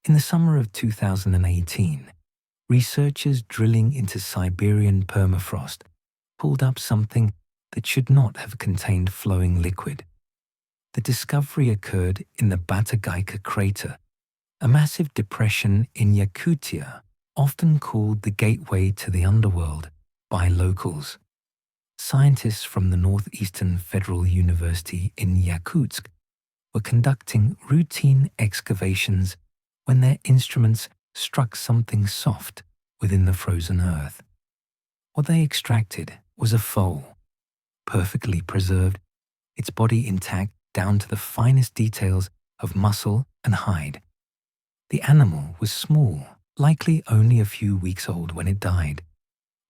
In the summer of 2018, researchers drilling into Siberian permafrost pulled up something that should not have contained flowing liquid. The discovery occurred in the Batagayka crater, a massive depression in Yakutia, often called the gateway to the underworld by locals. Scientists from the Northeastern Federal University in Yakutsk were conducting routine excavations when their instruments struck something soft within the frozen earth. What they extracted was a foal, perfectly preserved, its body intact down to the finest details of muscle and hide. The animal was small, likely only a few weeks old when it died.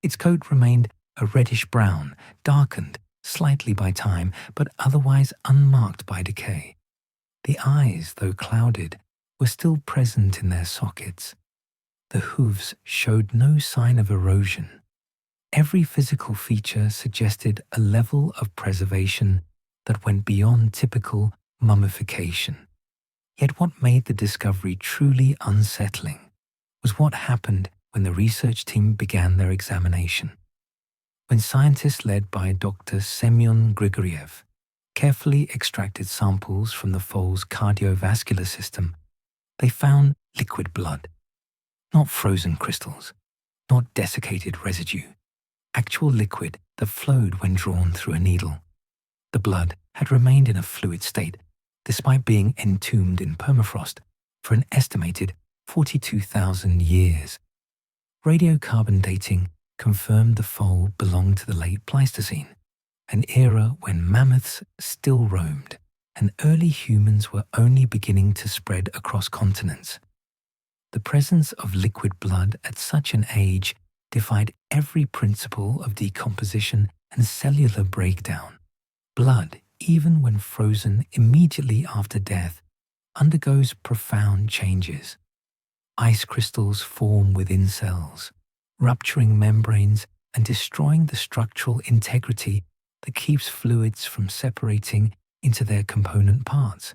Its coat remained a reddish-brown, darkened slightly by time, but otherwise unmarked by decay. The eyes, though clouded, were still present in their sockets. The hooves showed no sign of erosion. Every physical feature suggested a level of preservation that went beyond typical mummification. Yet what made the discovery truly unsettling was what happened when the research team began their examination. When scientists led by Dr. Semyon Grigoriev carefully extracted samples from the foal's cardiovascular system, they found liquid blood. Not frozen crystals, not desiccated residue, actual liquid that flowed when drawn through a needle. The blood had remained in a fluid state, despite being entombed in permafrost for an estimated 42,000 years. Radiocarbon dating confirmed the foal belonged to the late Pleistocene, an era when mammoths still roamed and early humans were only beginning to spread across continents. The presence of liquid blood at such an age defied every principle of decomposition and cellular breakdown. Blood, even when frozen immediately after death, undergoes profound changes. Ice crystals form within cells, rupturing membranes and destroying the structural integrity that keeps fluids from separating into their component parts.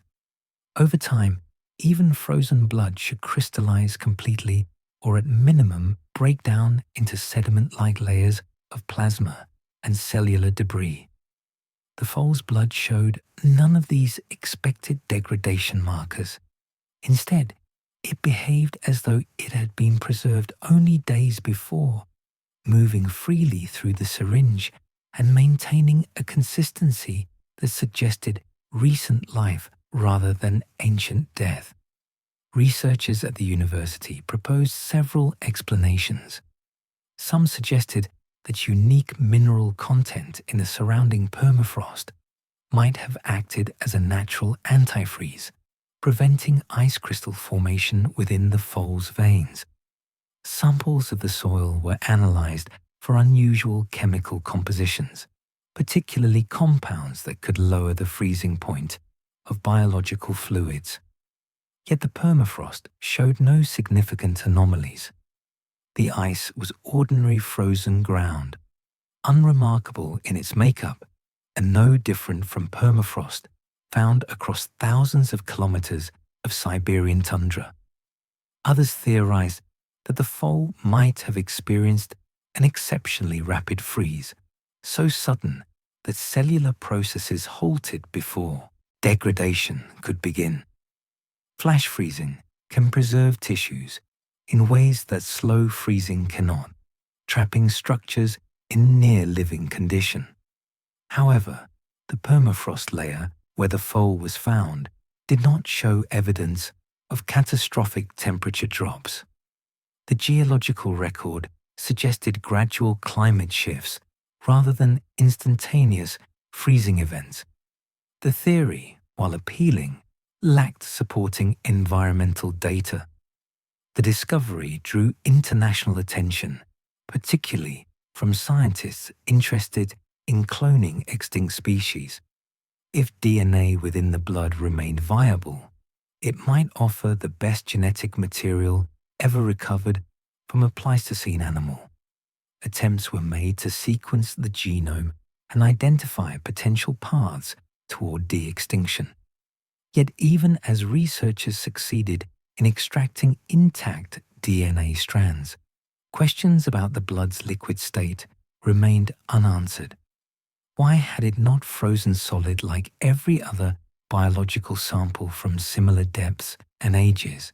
Over time, even frozen blood should crystallize completely or at minimum break down into sediment-like layers of plasma and cellular debris. The foal's blood showed none of these expected degradation markers. Instead, it behaved as though it had been preserved only days before, moving freely through the syringe and maintaining a consistency that suggested recent life rather than ancient death. Researchers at the university proposed several explanations. Some suggested that unique mineral content in the surrounding permafrost might have acted as a natural antifreeze, preventing ice crystal formation within the foal's veins. Samples of the soil were analyzed for unusual chemical compositions, particularly compounds that could lower the freezing point of biological fluids. Yet the permafrost showed no significant anomalies. The ice was ordinary frozen ground, unremarkable in its makeup and no different from permafrost found across thousands of kilometers of Siberian tundra. Others theorized that the foal might have experienced an exceptionally rapid freeze, so sudden that cellular processes halted before degradation could begin. Flash freezing can preserve tissues in ways that slow freezing cannot, trapping structures in near-living condition. However, the permafrost layer where the foal was found did not show evidence of catastrophic temperature drops. The geological record suggested gradual climate shifts rather than instantaneous freezing events. The theory, while appealing, lacked supporting environmental data. The discovery drew international attention, particularly from scientists interested in cloning extinct species. If DNA within the blood remained viable, it might offer the best genetic material ever recovered from a Pleistocene animal. Attempts were made to sequence the genome and identify potential paths toward de-extinction. Yet even as researchers succeeded In extracting intact DNA strands, questions about the blood's liquid state remained unanswered. Why had it not frozen solid like every other biological sample from similar depths and ages?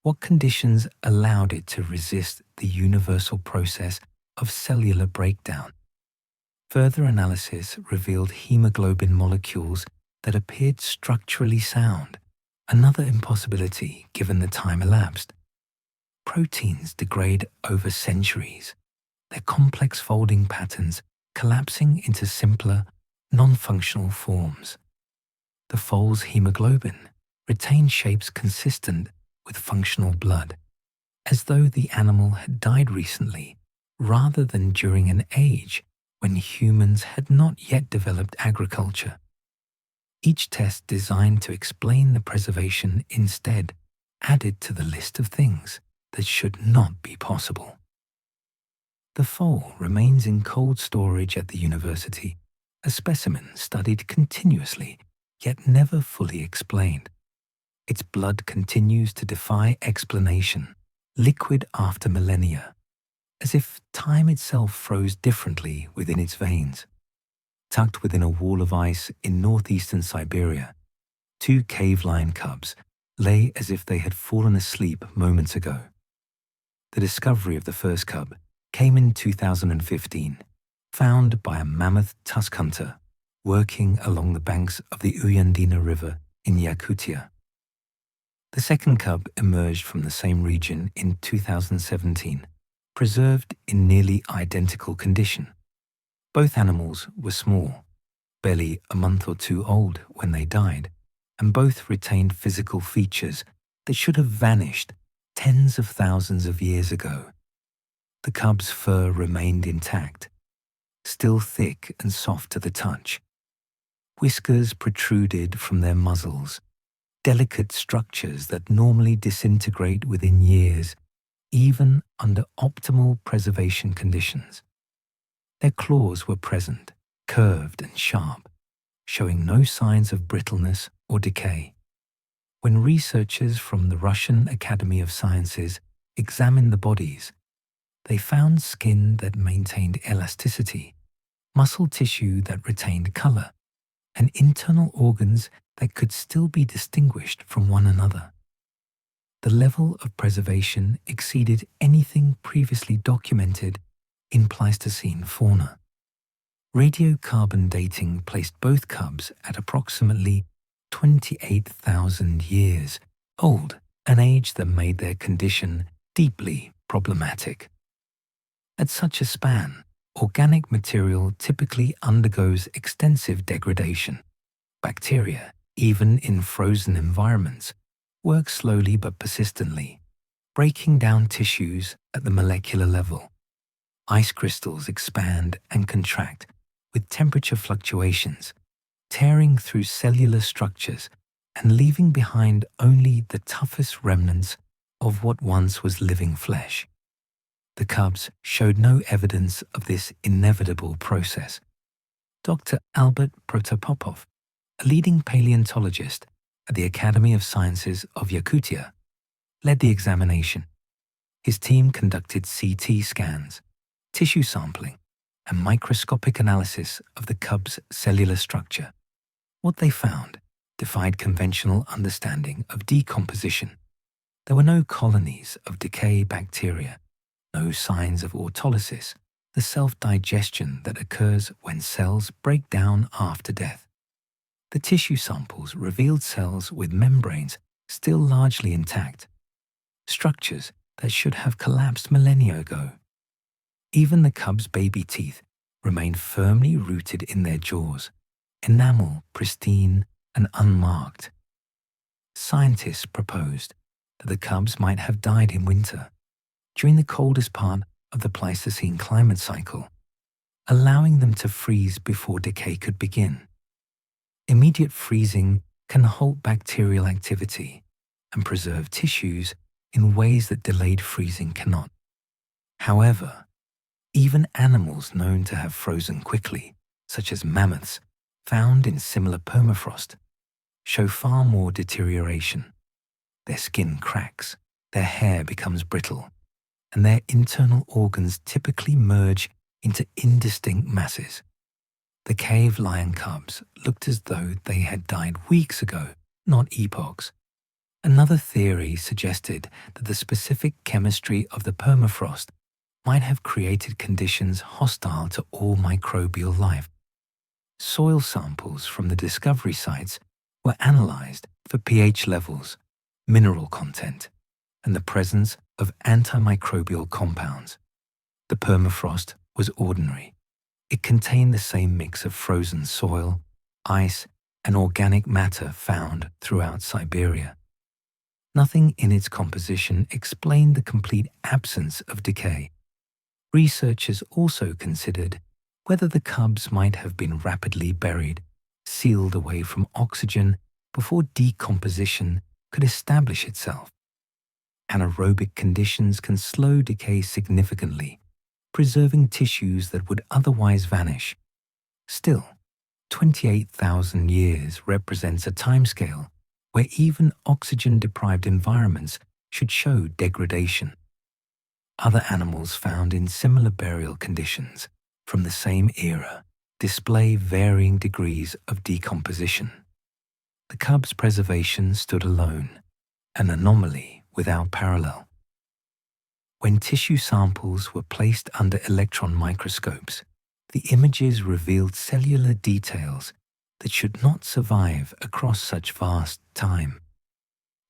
What conditions allowed it to resist the universal process of cellular breakdown? Further analysis revealed hemoglobin molecules that appeared structurally sound, another impossibility given the time elapsed. Proteins degrade over centuries, their complex folding patterns collapsing into simpler, non-functional forms. The foal's hemoglobin retained shapes consistent with functional blood, as though the animal had died recently rather than during an age when humans had not yet developed agriculture. Each test designed to explain the preservation instead added to the list of things that should not be possible. The foal remains in cold storage at the university, a specimen studied continuously, yet never fully explained. Its blood continues to defy explanation, liquid after millennia, as if time itself froze differently within its veins. Tucked within a wall of ice in northeastern Siberia, 2 cave lion cubs lay as if they had fallen asleep moments ago. The discovery of the first cub came in 2015, found by a mammoth tusk hunter working along the banks of the Uyandina River in Yakutia. The second cub emerged from the same region in 2017, preserved in nearly identical condition. Both animals were small, barely a month or 2 old when they died, and both retained physical features that should have vanished tens of thousands of years ago. The cub's fur remained intact, still thick and soft to the touch. Whiskers protruded from their muzzles, delicate structures that normally disintegrate within years, even under optimal preservation conditions. Their claws were present, curved and sharp, showing no signs of brittleness or decay. When researchers from the Russian Academy of Sciences examined the bodies, they found skin that maintained elasticity, muscle tissue that retained color, and internal organs that could still be distinguished from one another. The level of preservation exceeded anything previously documented in Pleistocene fauna. Radiocarbon dating placed both cubs at approximately 28,000 years old, an age that made their condition deeply problematic. At such a span, organic material typically undergoes extensive degradation. Bacteria, even in frozen environments, work slowly but persistently, breaking down tissues at the molecular level. Ice crystals expand and contract with temperature fluctuations, tearing through cellular structures and leaving behind only the toughest remnants of what once was living flesh. The cubs showed no evidence of this inevitable process. Dr. Albert Protopopov, a leading paleontologist at the Academy of Sciences of Yakutia, led the examination. His team conducted CT scans, tissue sampling, and microscopic analysis of the cub's cellular structure. What they found defied conventional understanding of decomposition. There were no colonies of decay bacteria, no signs of autolysis, the self-digestion that occurs when cells break down after death. The tissue samples revealed cells with membranes still largely intact, structures that should have collapsed millennia ago. Even the cub's baby teeth remained firmly rooted in their jaws, enamel pristine and unmarked. Scientists proposed that the cubs might have died in winter, during the coldest part of the Pleistocene climate cycle, allowing them to freeze before decay could begin. Immediate freezing can halt bacterial activity and preserve tissues in ways that delayed freezing cannot. However, even animals known to have frozen quickly, such as mammoths, found in similar permafrost, show far more deterioration. Their skin cracks, their hair becomes brittle, and their internal organs typically merge into indistinct masses. The cave lion cubs looked as though they had died weeks ago, not epochs. Another theory suggested that the specific chemistry of the permafrost might have created conditions hostile to all microbial life. Soil samples from the discovery sites were analyzed for pH levels, mineral content, and the presence of antimicrobial compounds. The permafrost was ordinary. It contained the same mix of frozen soil, ice, and organic matter found throughout Siberia. Nothing in its composition explained the complete absence of decay. Researchers also considered whether the cubs might have been rapidly buried, sealed away from oxygen before decomposition could establish itself. Anaerobic conditions can slow decay significantly, preserving tissues that would otherwise vanish. Still, 28,000 years represents a timescale where even oxygen-deprived environments should show degradation. Other animals found in similar burial conditions from the same era display varying degrees of decomposition. The cub's preservation stood alone, an anomaly without parallel. When tissue samples were placed under electron microscopes, the images revealed cellular details that should not survive across such vast time.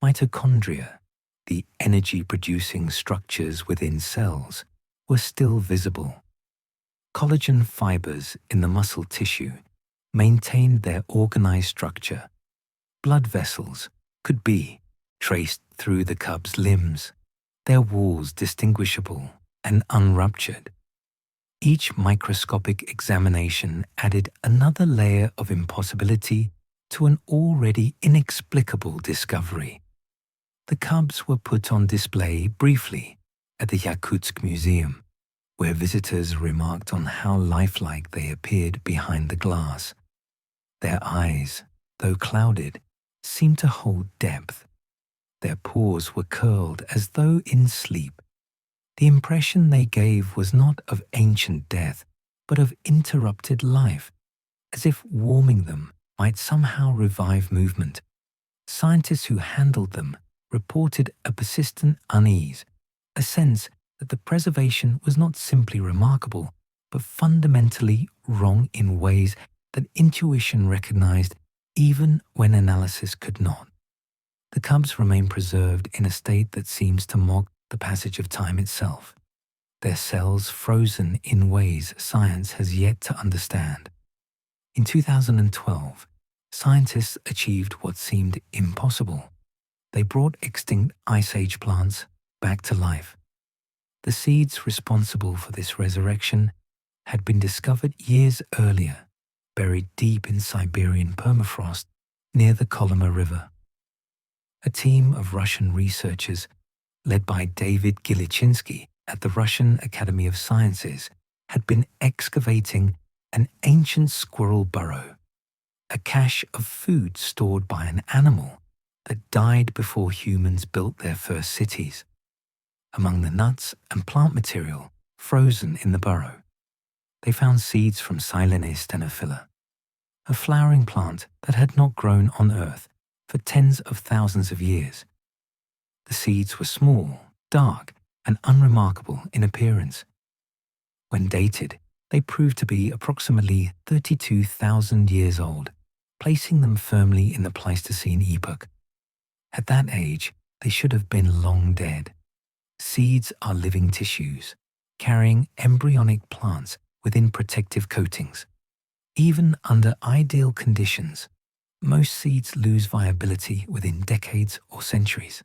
Mitochondria, the energy-producing structures within cells, were still visible. Collagen fibers in the muscle tissue maintained their organized structure. Blood vessels could be traced through the cub's limbs, their walls distinguishable and unruptured. Each microscopic examination added another layer of impossibility to an already inexplicable discovery. The cubs were put on display briefly at the Yakutsk Museum, where visitors remarked on how lifelike they appeared behind the glass. Their eyes, though clouded, seemed to hold depth. Their paws were curled as though in sleep. The impression they gave was not of ancient death, but of interrupted life, as if warming them might somehow revive movement. Scientists who handled them reported a persistent unease, a sense that the preservation was not simply remarkable, but fundamentally wrong in ways that intuition recognized even when analysis could not. The cubs remain preserved in a state that seems to mock the passage of time itself, their cells frozen in ways science has yet to understand. In 2012, scientists achieved what seemed impossible. They brought extinct Ice Age plants back to life. The seeds responsible for this resurrection had been discovered years earlier, buried deep in Siberian permafrost near the Kolyma River. A team of Russian researchers led by David Gilichinsky at the Russian Academy of Sciences, had been excavating an ancient squirrel burrow, a cache of food stored by an animal that died before humans built their first cities. Among the nuts and plant material frozen in the burrow, they found seeds from Silenis stenophila, a flowering plant that had not grown on Earth for tens of thousands of years. The seeds were small, dark, and unremarkable in appearance. When dated, they proved to be approximately 32,000 years old, placing them firmly in the Pleistocene epoch. At that age, they should have been long dead. Seeds are living tissues, carrying embryonic plants within protective coatings. Even under ideal conditions, most seeds lose viability within decades or centuries.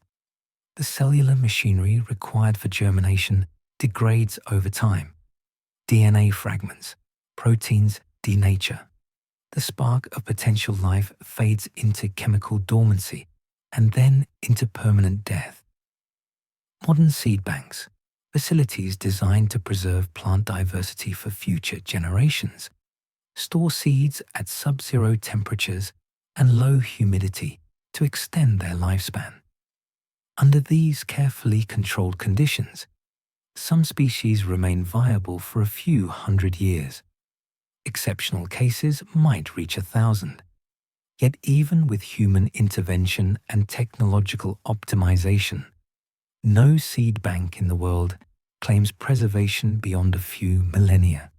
The cellular machinery required for germination degrades over time. DNA fragments, proteins denature. The spark of potential life fades into chemical dormancy and then into permanent death. Modern seed banks, facilities designed to preserve plant diversity for future generations, store seeds at sub-zero temperatures and low humidity to extend their lifespan. Under these carefully controlled conditions, some species remain viable for a few hundred years. Exceptional cases might reach 1,000. Yet even with human intervention and technological optimization, no seed bank in the world claims preservation beyond a few millennia.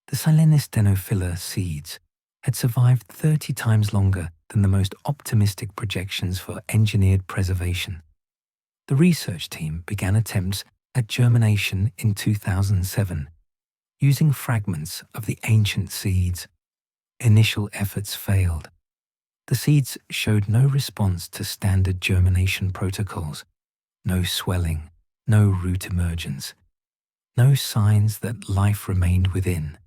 The Silenis stenophila seeds had survived 30 times longer than the most optimistic projections for engineered preservation. The research team began attempts at germination in 2007, using fragments of the ancient seeds. Initial efforts failed. The seeds showed no response to standard germination protocols, no swelling, no root emergence, no signs that life remained within.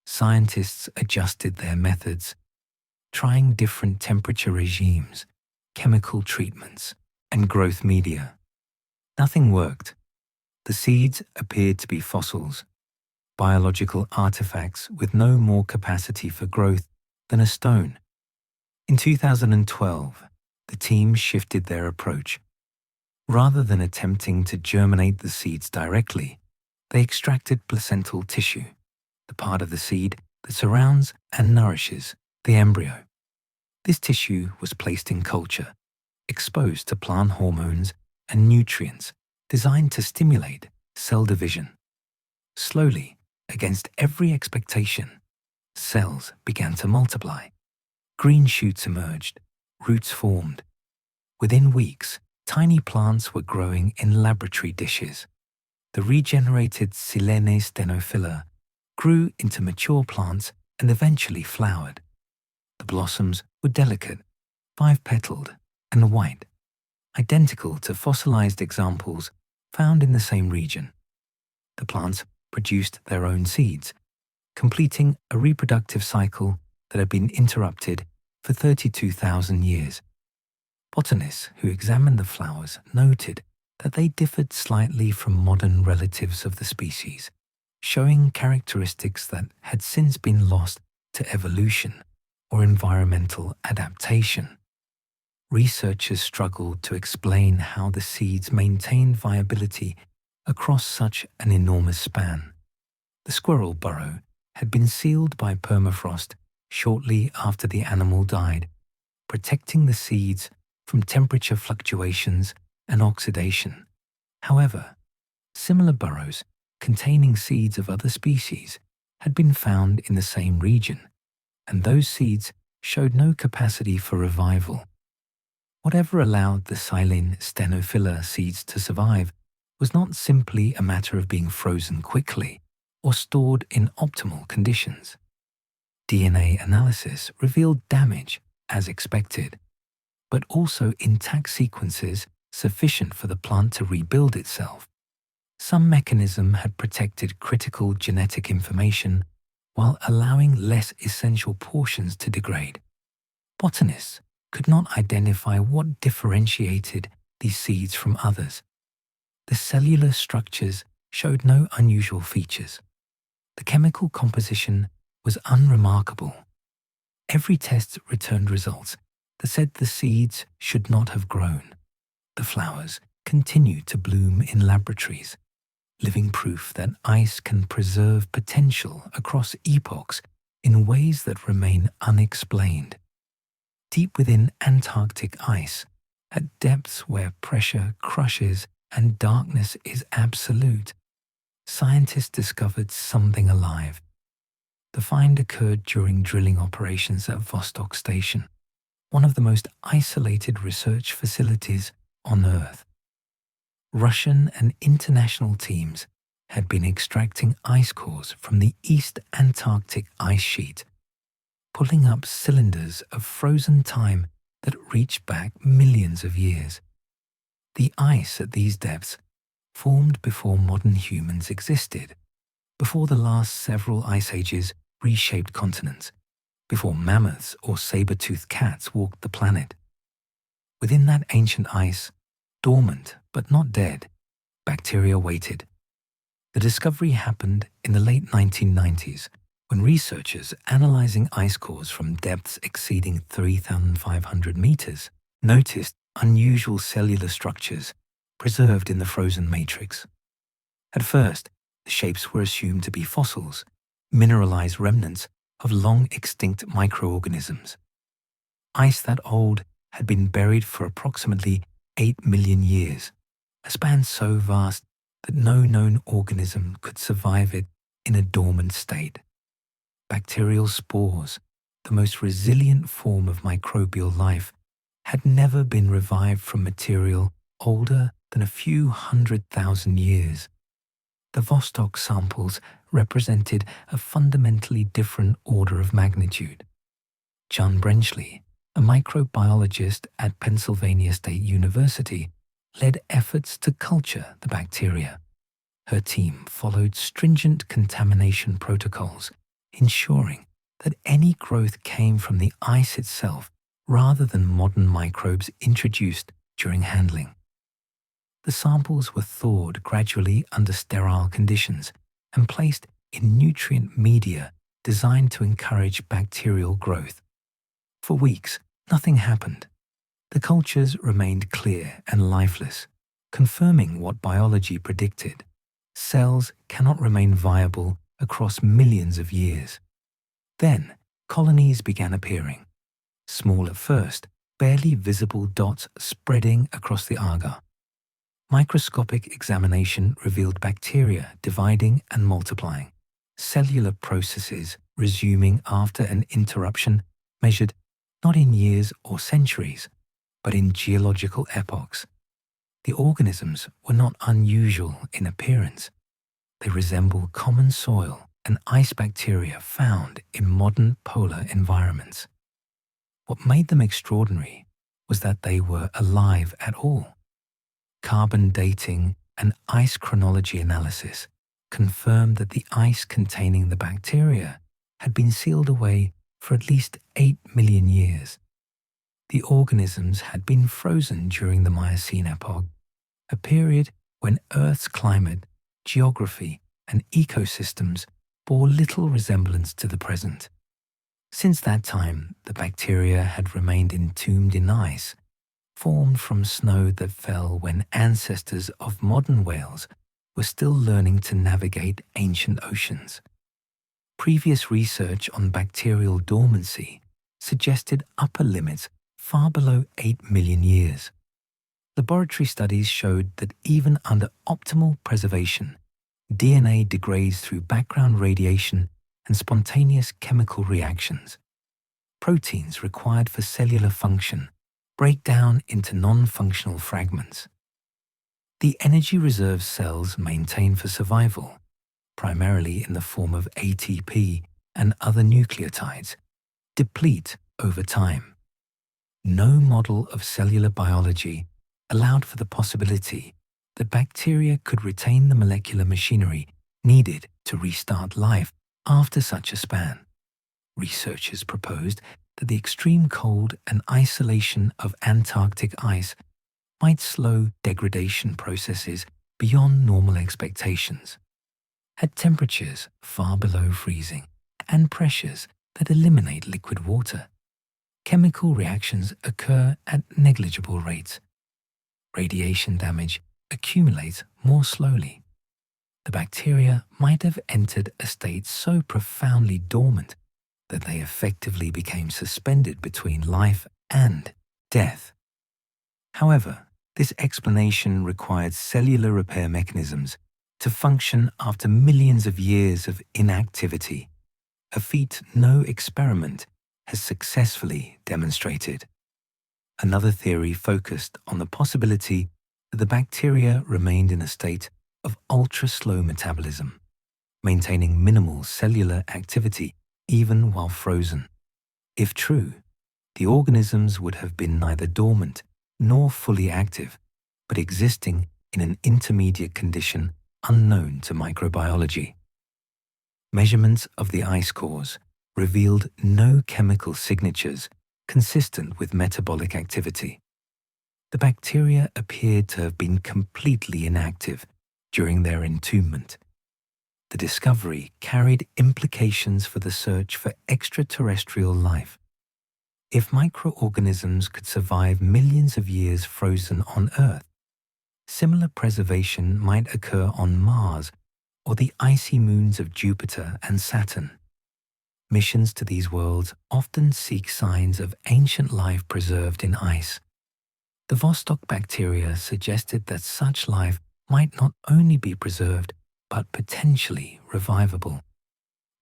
Scientists adjusted their methods, trying different temperature regimes, chemical treatments, and growth media. Nothing worked. The seeds appeared to be fossils, biological artifacts with no more capacity for growth than a stone. In 2012, the team shifted their approach. Rather than attempting to germinate the seeds directly, they extracted placental tissue, the part of the seed that surrounds and nourishes the embryo. This tissue was placed in culture, exposed to plant hormones and nutrients designed to stimulate cell division. Slowly, against every expectation, cells began to multiply. Green shoots emerged, roots formed. Within weeks, tiny plants were growing in laboratory dishes. The regenerated Silenis stenophila grew into mature plants and eventually flowered. The blossoms were delicate, 5-petaled, and white, identical to fossilized examples found in the same region. The plants produced their own seeds, completing a reproductive cycle that had been interrupted for 32,000 years. Botanists who examined the flowers noted that they differed slightly from modern relatives of the species, showing characteristics that had since been lost to evolution or environmental adaptation. Researchers struggled to explain how the seeds maintained viability across such an enormous span. The squirrel burrow had been sealed by permafrost shortly after the animal died, protecting the seeds from temperature fluctuations and oxidation. However, similar burrows containing seeds of other species had been found in the same region, and those seeds showed no capacity for revival. Whatever allowed the Silenis stenophila seeds to survive was not simply a matter of being frozen quickly or stored in optimal conditions. DNA analysis revealed damage as expected, but also intact sequences sufficient for the plant to rebuild itself. Some mechanism had protected critical genetic information while allowing less essential portions to degrade. Botanists could not identify what differentiated these seeds from others. The cellular structures showed no unusual features. The chemical composition was unremarkable. Every test returned results that said the seeds should not have grown. The flowers continued to bloom in laboratories, living proof that ice can preserve potential across epochs in ways that remain unexplained. Deep within Antarctic ice, at depths where pressure crushes and darkness is absolute, scientists discovered something alive. The find occurred during drilling operations at Vostok Station, one of the most isolated research facilities on Earth. Russian and international teams had been extracting ice cores from the East Antarctic ice sheet, pulling up cylinders of frozen time that reached back millions of years. The ice at these depths formed before modern humans existed, before the last several ice ages reshaped continents, before mammoths or saber-toothed cats walked the planet. Within that ancient ice, dormant but not dead, bacteria waited. The discovery happened in the late 1990s when researchers analyzing ice cores from depths exceeding 3,500 meters noticed unusual cellular structures preserved in the frozen matrix. At first, the shapes were assumed to be fossils, mineralized remnants of long-extinct microorganisms. Ice that old had been buried for approximately 8 million years, a span so vast that no known organism could survive it in a dormant state. Bacterial spores, the most resilient form of microbial life, had never been revived from material older than a few 100,000 years. The Vostok samples represented a fundamentally different order of magnitude. John Brenchley, a microbiologist at Pennsylvania State University, led efforts to culture the bacteria. Her team followed stringent contamination protocols, ensuring that any growth came from the ice itself rather than modern microbes introduced during handling. The samples were thawed gradually under sterile conditions and placed in nutrient media designed to encourage bacterial growth. For weeks, nothing happened. The cultures remained clear and lifeless, confirming what biology predicted. Cells cannot remain viable across millions of years. Then, colonies began appearing. Small at first, barely visible dots spreading across the agar. Microscopic examination revealed bacteria dividing and multiplying, cellular processes resuming after an interruption measured not in years or centuries, but in geological epochs. The organisms were not unusual in appearance. They resemble common soil and ice bacteria found in modern polar environments. What made them extraordinary was that they were alive at all. Carbon dating and ice chronology analysis confirmed that the ice containing the bacteria had been sealed away for at least 8 million years. The organisms had been frozen during the Miocene epoch, a period when Earth's climate, geography, and ecosystems bore little resemblance to the present. Since that time, the bacteria had remained entombed in ice, formed from snow that fell when ancestors of modern whales were still learning to navigate ancient oceans. Previous research on bacterial dormancy suggested upper limits far below 8 million years. Laboratory studies showed that even under optimal preservation, DNA degrades through background radiation and spontaneous chemical reactions. Proteins required for cellular function break down into non-functional fragments. The energy reserve cells maintain for survival, primarily in the form of ATP and other nucleotides, deplete over time. No model of cellular biology allowed for the possibility that bacteria could retain the molecular machinery needed to restart life after such a span. Researchers proposed that the extreme cold and isolation of Antarctic ice might slow degradation processes beyond normal expectations. At temperatures far below freezing and pressures that eliminate liquid water, chemical reactions occur at negligible rates. Radiation damage accumulates more slowly. The bacteria might have entered a state so profoundly dormant that they effectively became suspended between life and death. However, this explanation required cellular repair mechanisms to function after millions of years of inactivity, a feat no experiment has successfully demonstrated. Another theory focused on the possibility that the bacteria remained in a state of ultra-slow metabolism, maintaining minimal cellular activity even while frozen. If true, the organisms would have been neither dormant nor fully active, but existing in an intermediate condition unknown to microbiology. Measurements of the ice cores revealed no chemical signatures consistent with metabolic activity. The bacteria appeared to have been completely inactive during their entombment. The discovery carried implications for the search for extraterrestrial life. If microorganisms could survive millions of years frozen on Earth, similar preservation might occur on Mars or the icy moons of Jupiter and Saturn. Missions to these worlds often seek signs of ancient life preserved in ice. The Vostok bacteria suggested that such life might not only be preserved, but potentially revivable.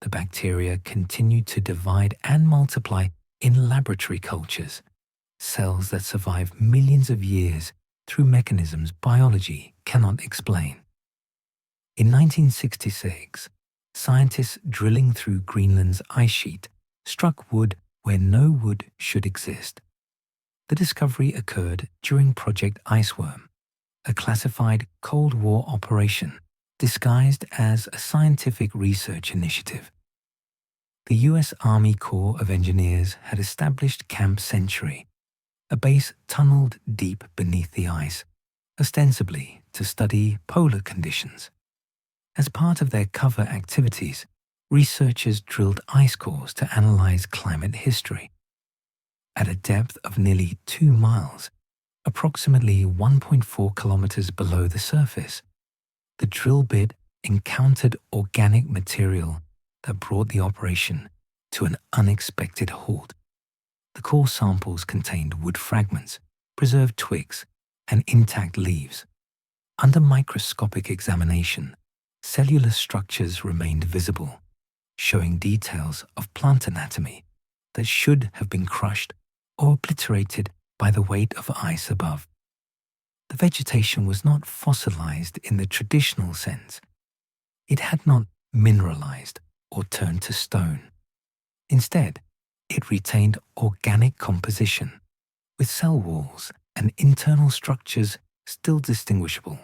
The bacteria continued to divide and multiply in laboratory cultures, cells that survive millions of years through mechanisms biology cannot explain. In 1966, scientists drilling through Greenland's ice sheet struck wood where no wood should exist. The discovery occurred during Project Iceworm, a classified Cold War operation disguised as a scientific research initiative. The U.S. Army Corps of Engineers had established Camp Century, a base tunneled deep beneath the ice, ostensibly to study polar conditions. As part of their cover activities, researchers drilled ice cores to analyze climate history. At a depth of nearly 2 miles, approximately 1.4 kilometers below the surface, the drill bit encountered organic material that brought the operation to an unexpected halt. The core samples contained wood fragments, preserved twigs, and intact leaves. Under microscopic examination, cellular structures remained visible, showing details of plant anatomy that should have been crushed or obliterated by the weight of ice above. The vegetation was not fossilized in the traditional sense. It had not mineralized or turned to stone. Instead, it retained organic composition, with cell walls and internal structures still distinguishable.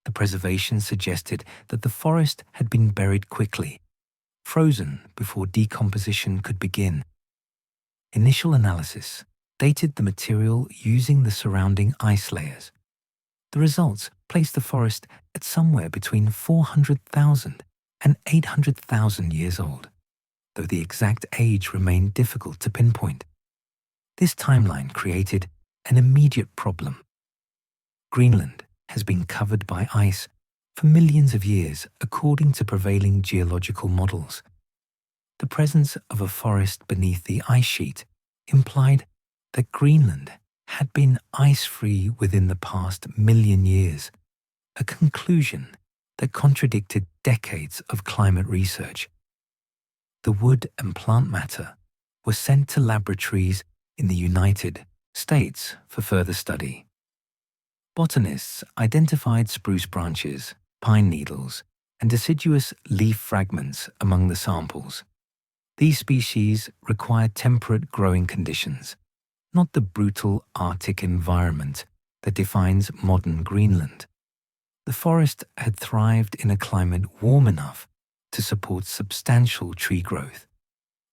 The preservation suggested that the forest had been buried quickly, frozen before decomposition could begin. Initial analysis dated the material using the surrounding ice layers. The results placed the forest at somewhere between 400,000 and 800,000 years old, though the exact age remained difficult to pinpoint. This timeline created an immediate problem. Greenland has been covered by ice for millions of years according to prevailing geological models. The presence of a forest beneath the ice sheet implied that Greenland had been ice-free within the past million years, a conclusion that contradicted decades of climate research. The wood and plant matter were sent to laboratories in the United States for further study. Botanists identified spruce branches, pine needles, and deciduous leaf fragments among the samples. These species required temperate growing conditions, not the brutal Arctic environment that defines modern Greenland. The forest had thrived in a climate warm enough to support substantial tree growth,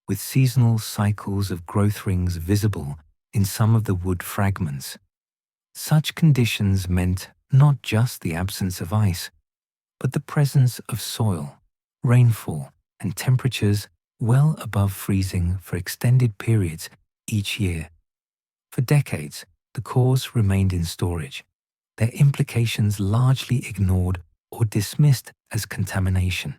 with seasonal cycles of growth rings visible in some of the wood fragments. Such conditions meant not just the absence of ice, but the presence of soil, rainfall, and temperatures well above freezing for extended periods each year. For decades, the cores remained in storage, their implications largely ignored or dismissed as contamination.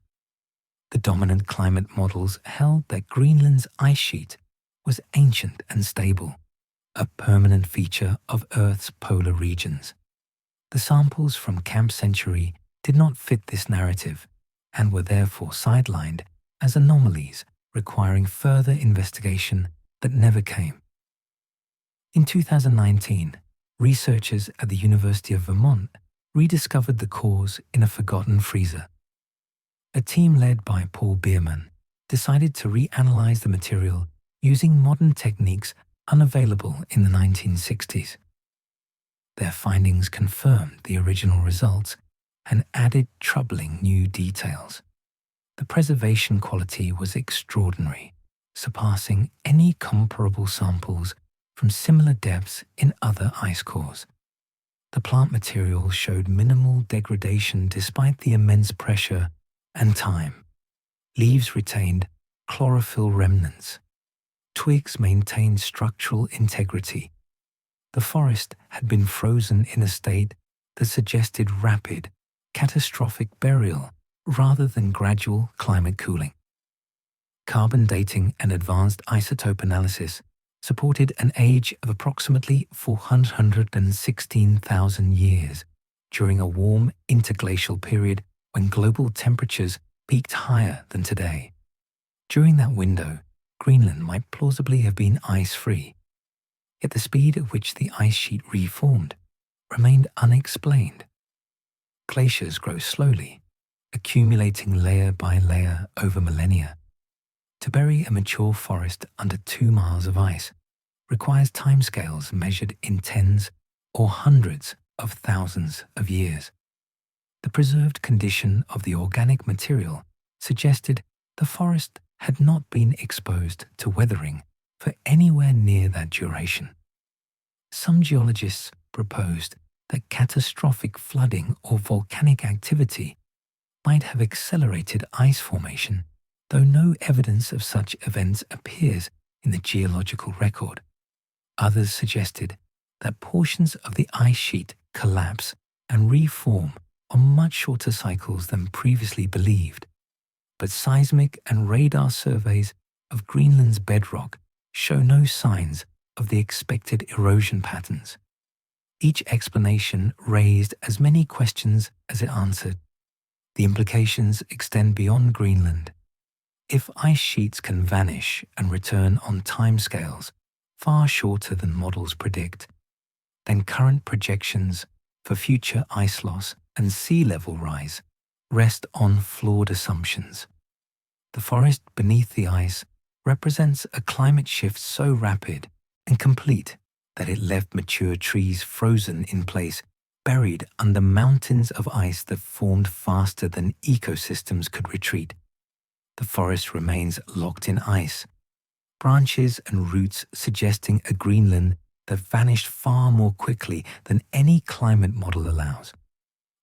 The dominant climate models held that Greenland's ice sheet was ancient and stable, a permanent feature of Earth's polar regions. The samples from Camp Century did not fit this narrative and were therefore sidelined as anomalies requiring further investigation that never came. In 2019, researchers at the University of Vermont rediscovered the cores in a forgotten freezer. A team led by Paul Bierman decided to reanalyze the material using modern techniques unavailable in the 1960s. Their findings confirmed the original results and added troubling new details. The preservation quality was extraordinary, surpassing any comparable samples from similar depths in other ice cores. The plant material showed minimal degradation despite the immense pressure and time. Leaves retained chlorophyll remnants. Twigs maintained structural integrity. The forest had been frozen in a state that suggested rapid, catastrophic burial rather than gradual climate cooling. Carbon dating and advanced isotope analysis supported an age of approximately 416,000 years during a warm interglacial period when global temperatures peaked higher than today. During that window, Greenland might plausibly have been ice-free, yet the speed at which the ice sheet reformed remained unexplained. Glaciers grow slowly, accumulating layer by layer over millennia. To bury a mature forest under 2 miles of ice requires timescales measured in tens or hundreds of thousands of years. The preserved condition of the organic material suggested the forest had not been exposed to weathering for anywhere near that duration. Some geologists proposed that catastrophic flooding or volcanic activity might have accelerated ice formation, though no evidence of such events appears in the geological record. Others suggested that portions of the ice sheet collapse and reform on much shorter cycles than previously believed. But seismic and radar surveys of Greenland's bedrock show no signs of the expected erosion patterns. Each explanation raised as many questions as it answered. The implications extend beyond Greenland. If ice sheets can vanish and return on timescales far shorter than models predict, then current projections for future ice loss and sea level rise rest on flawed assumptions. The forest beneath the ice represents a climate shift so rapid and complete that it left mature trees frozen in place, buried under mountains of ice that formed faster than ecosystems could retreat. The forest remains locked in ice, branches and roots suggesting a Greenland that vanished far more quickly than any climate model allows.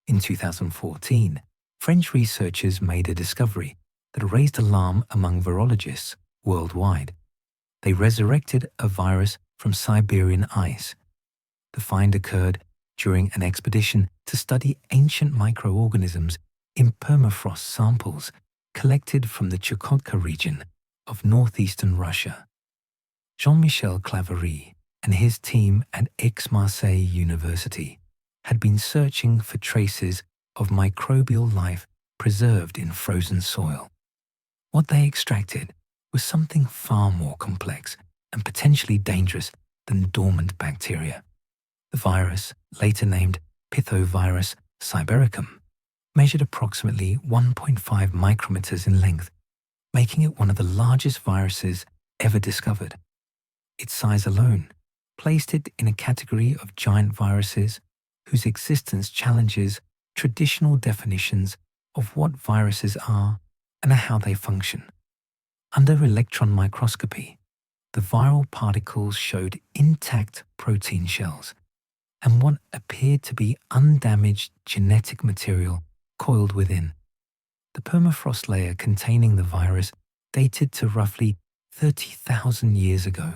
In 2014, French researchers made a discovery that raised alarm among virologists worldwide. They resurrected a virus from Siberian ice. The find occurred during an expedition to study ancient microorganisms in permafrost samples collected from the Chukotka region of northeastern Russia. Jean-Michel Claverie and his team at Aix-Marseille University had been searching for traces of microbial life preserved in frozen soil. What they extracted was something far more complex and potentially dangerous than dormant bacteria. The virus, later named Pithovirus sibericum, measured approximately 1.5 micrometers in length, making it one of the largest viruses ever discovered. Its size alone placed it in a category of giant viruses whose existence challenges traditional definitions of what viruses are and how they function. Under electron microscopy, the viral particles showed intact protein shells and what appeared to be undamaged genetic material coiled within. The permafrost layer containing the virus dated to roughly 30,000 years ago,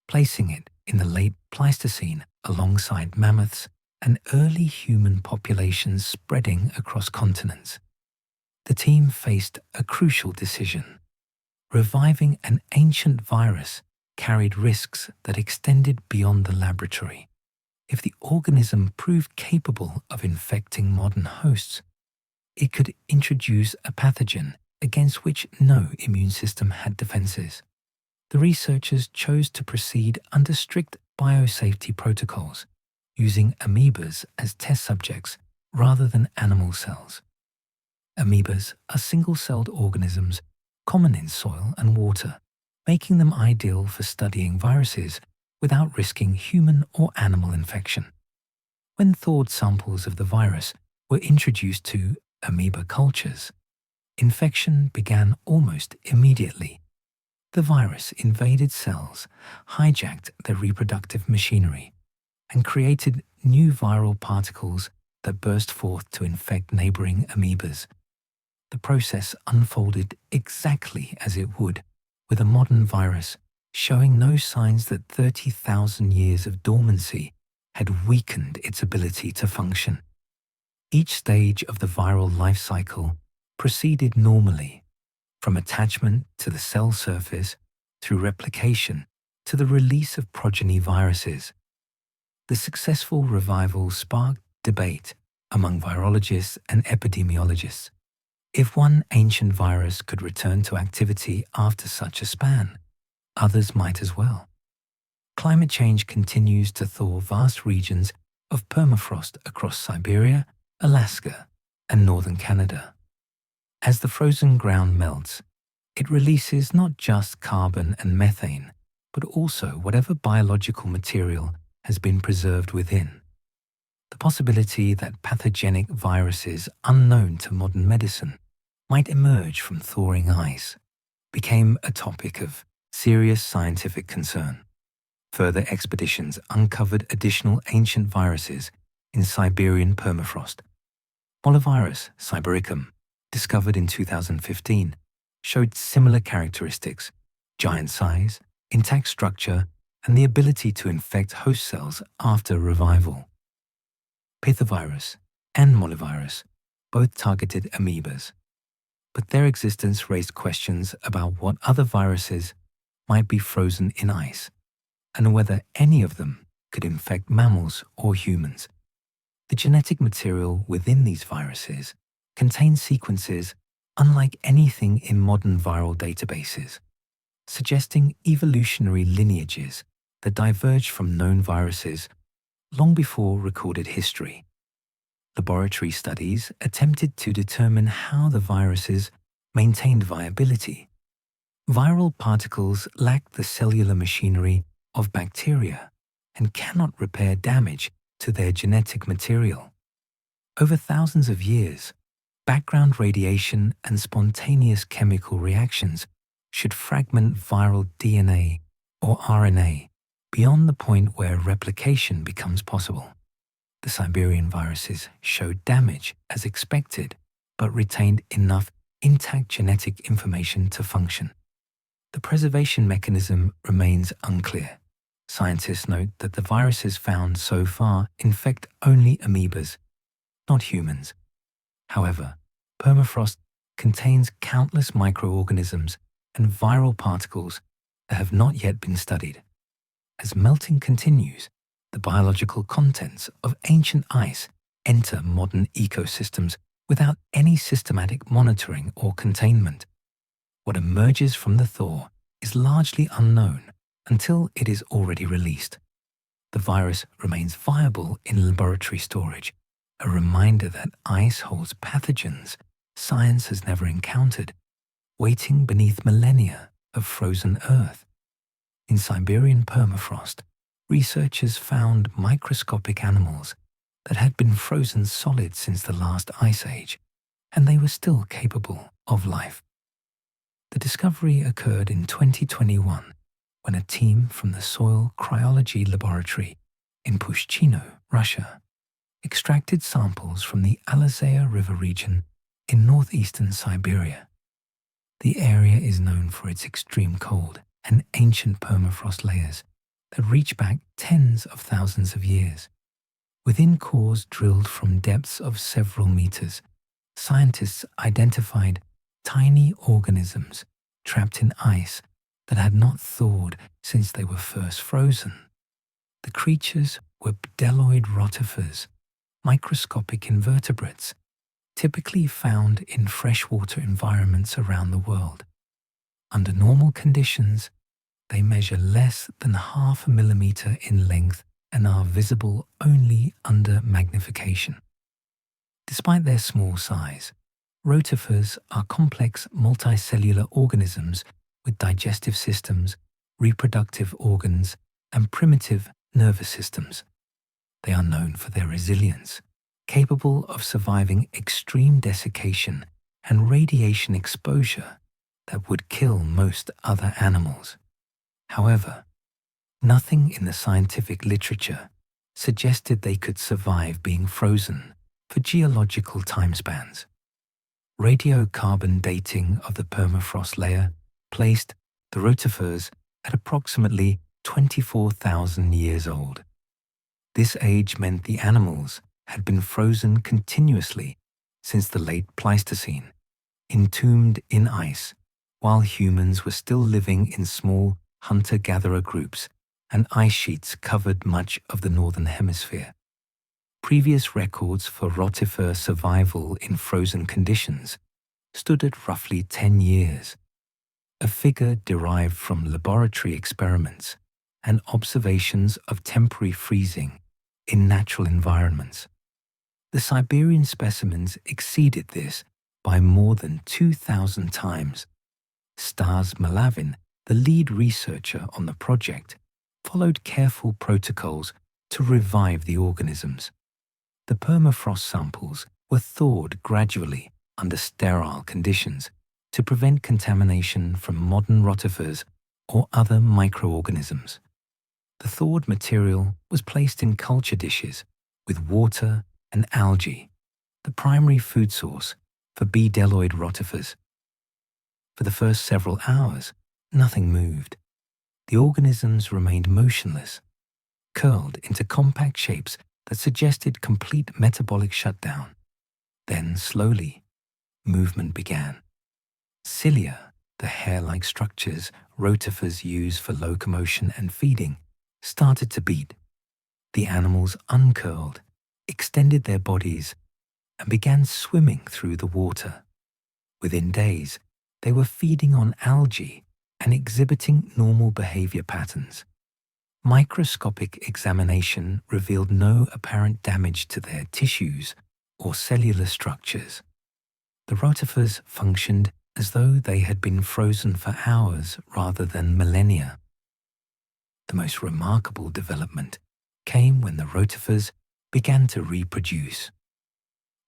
placing it in the late Pleistocene alongside mammoths and early human populations spreading across continents. The team faced a crucial decision. Reviving an ancient virus carried risks that extended beyond the laboratory. If the organism proved capable of infecting modern hosts, it could introduce a pathogen against which no immune system had defenses. The researchers chose to proceed under strict biosafety protocols, using amoebas as test subjects rather than animal cells. Amoebas are single-celled organisms common in soil and water, making them ideal for studying viruses without risking human or animal infection. When thawed samples of the virus were introduced to amoeba cultures, infection began almost immediately. The virus invaded cells, hijacked their reproductive machinery, and created new viral particles that burst forth to infect neighboring amoebas. The process unfolded exactly as it would with a modern virus, showing no signs that 30,000 years of dormancy had weakened its ability to function. Each stage of the viral life cycle proceeded normally, from attachment to the cell surface through replication to the release of progeny viruses. The successful revival sparked debate among virologists and epidemiologists. If one ancient virus could return to activity after such a span, others might as well. Climate change continues to thaw vast regions of permafrost across Siberia, Alaska, and northern Canada. As the frozen ground melts, it releases not just carbon and methane, but also whatever biological material has been preserved within. The possibility that pathogenic viruses unknown to modern medicine might emerge from thawing ice became a topic of serious scientific concern. Further expeditions uncovered additional ancient viruses in Siberian permafrost. Mollivirus sibericum, discovered in 2015, showed similar characteristics: giant size, intact structure, and the ability to infect host cells after revival. Pithevirus and mollivirus both targeted amoebas, but their existence raised questions about what other viruses might be frozen in ice and whether any of them could infect mammals or humans. The genetic material within these viruses contains sequences unlike anything in modern viral databases, suggesting evolutionary lineages that diverged from known viruses long before recorded history. Laboratory studies attempted to determine how the viruses maintained viability. Viral particles lack the cellular machinery of bacteria and cannot repair damage to their genetic material. Over thousands of years, background radiation and spontaneous chemical reactions should fragment viral DNA or RNA beyond the point where replication becomes possible. The Siberian viruses showed damage as expected, but retained enough intact genetic information to function. The preservation mechanism remains unclear. Scientists note that the viruses found so far infect only amoebas, not humans. However, permafrost contains countless microorganisms and viral particles that have not yet been studied. As melting continues, the biological contents of ancient ice enter modern ecosystems without any systematic monitoring or containment. What emerges from the thaw is largely unknown until it is already released. The virus remains viable in laboratory storage, a reminder that ice holds pathogens science has never encountered, waiting beneath millennia of frozen Earth. In Siberian permafrost, researchers found microscopic animals that had been frozen solid since the last ice age, and they were still capable of life. The discovery occurred in 2021 when a team from the Soil Cryology Laboratory in Pushchino, Russia, extracted samples from the Alazaya River region in northeastern Siberia. The area is known for its extreme cold and ancient permafrost layers that reach back tens of thousands of years. Within cores drilled from depths of several meters, scientists identified tiny organisms trapped in ice that had not thawed since they were first frozen. The creatures were bdelloid rotifers, microscopic invertebrates, typically found in freshwater environments around the world. Under normal conditions, they measure less than 0.5 millimeter in length and are visible only under magnification. Despite their small size, rotifers are complex multicellular organisms with digestive systems, reproductive organs, and primitive nervous systems. They are known for their resilience, capable of surviving extreme desiccation and radiation exposure that would kill most other animals. However, nothing in the scientific literature suggested they could survive being frozen for geological timespans. Radiocarbon dating of the permafrost layer placed the rotifers at approximately 24,000 years old. This age meant the animals had been frozen continuously since the late Pleistocene, entombed in ice, while humans were still living in small hunter-gatherer groups and ice sheets covered much of the northern hemisphere. Previous records for rotifer survival in frozen conditions stood at roughly 10 years, a figure derived from laboratory experiments and observations of temporary freezing in natural environments. The Siberian specimens exceeded this by more than 2,000 times. Stas Malavin, the lead researcher on the project, followed careful protocols to revive the organisms. The permafrost samples were thawed gradually under sterile conditions to prevent contamination from modern rotifers or other microorganisms. The thawed material was placed in culture dishes with water and algae, the primary food source for bdelloid rotifers. For the first several hours, nothing moved. The organisms remained motionless, curled into compact shapes that suggested complete metabolic shutdown. Then, slowly, movement began. Cilia, the hair-like structures rotifers use for locomotion and feeding, started to beat. The animals uncurled, extended their bodies, and began swimming through the water. Within days, they were feeding on algae and exhibiting normal behavior patterns. Microscopic examination revealed no apparent damage to their tissues or cellular structures. The rotifers functioned as though they had been frozen for hours rather than millennia. The most remarkable development came when the rotifers began to reproduce.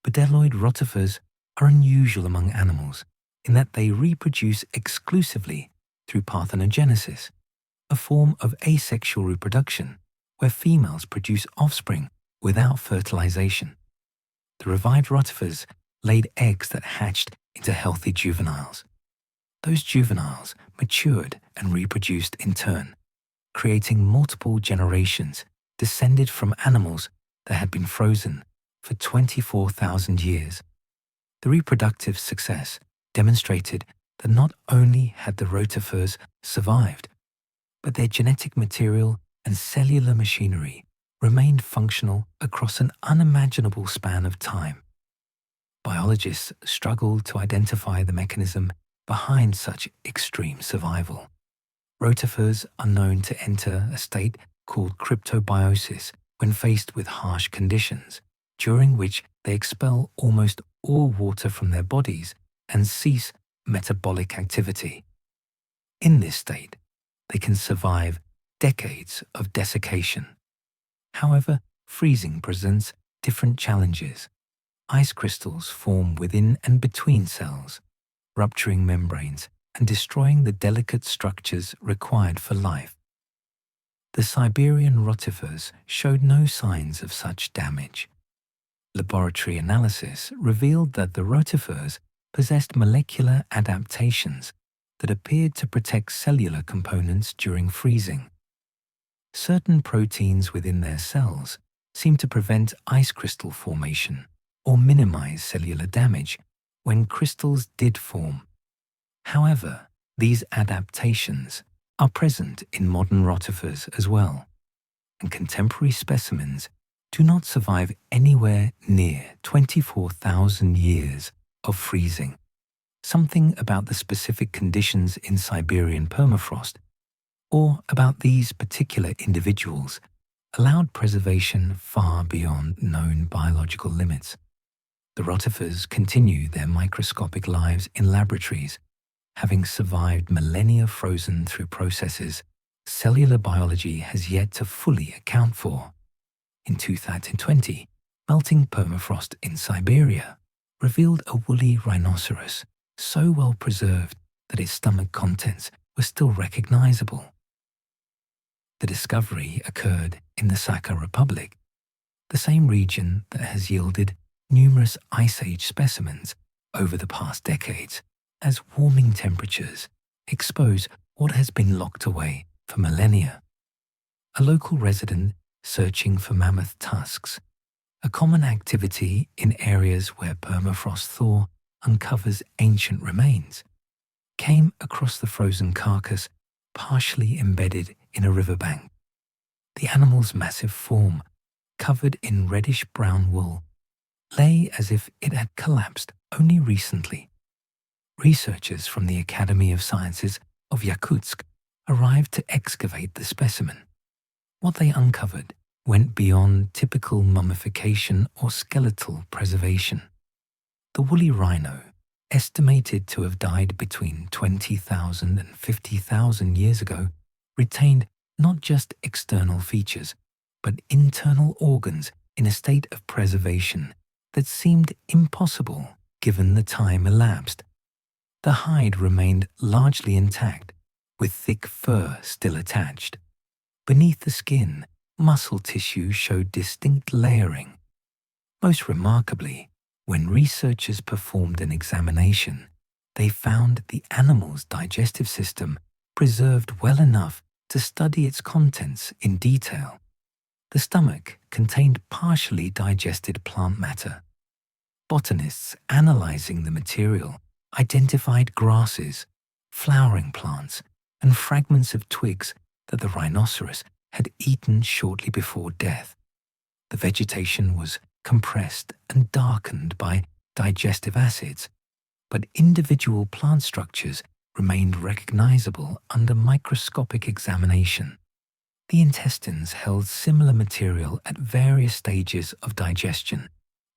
Bdelloid rotifers are unusual among animals in that they reproduce exclusively through parthenogenesis, a form of asexual reproduction where females produce offspring without fertilization. The revived rotifers laid eggs that hatched into healthy juveniles. Those juveniles matured and reproduced in turn, creating multiple generations descended from animals that had been frozen for 24,000 years. The reproductive success demonstrated that not only had the rotifers survived, but their genetic material and cellular machinery remained functional across an unimaginable span of time. Biologists struggled to identify the mechanism behind such extreme survival. Rotifers are known to enter a state called cryptobiosis when faced with harsh conditions, during which they expel almost all water from their bodies and cease metabolic activity. In this state, they can survive decades of desiccation. However, freezing presents different challenges. Ice crystals form within and between cells, rupturing membranes and destroying the delicate structures required for life. The Siberian rotifers showed no signs of such damage. Laboratory analysis revealed that the rotifers possessed molecular adaptations that appeared to protect cellular components during freezing. Certain proteins within their cells seemed to prevent ice crystal formation or minimize cellular damage when crystals did form. However, these adaptations are present in modern rotifers as well, and contemporary specimens do not survive anywhere near 24,000 years of freezing. Something about the specific conditions in Siberian permafrost, or about these particular individuals, allowed preservation far beyond known biological limits. The rotifers continue their microscopic lives in laboratories, having survived millennia frozen through processes cellular biology has yet to fully account for. In 2020, melting permafrost in Siberia revealed a woolly rhinoceros so well preserved that its stomach contents were still recognizable. The discovery occurred in the Sakha Republic, the same region that has yielded numerous Ice Age specimens over the past decades, as warming temperatures expose what has been locked away for millennia. A local resident searching for mammoth tusks, a common activity in areas where permafrost thaw uncovers ancient remains, came across the frozen carcass partially embedded in a riverbank. The animal's massive form, covered in reddish-brown wool, lay as if it had collapsed only recently. Researchers from the Academy of Sciences of Yakutsk arrived to excavate the specimen. What they uncovered went beyond typical mummification or skeletal preservation. The woolly rhino, estimated to have died between 20,000 and 50,000 years ago, retained not just external features, but internal organs in a state of preservation that seemed impossible given the time elapsed. The hide remained largely intact, with thick fur still attached. Beneath the skin, muscle tissue showed distinct layering. Most remarkably, when researchers performed an examination, they found the animal's digestive system preserved well enough to study its contents in detail. The stomach contained partially digested plant matter. Botanists analyzing the material identified grasses, flowering plants, and fragments of twigs that the rhinoceros had eaten shortly before death. The vegetation was compressed and darkened by digestive acids, but individual plant structures remained recognizable under microscopic examination. The intestines held similar material at various stages of digestion,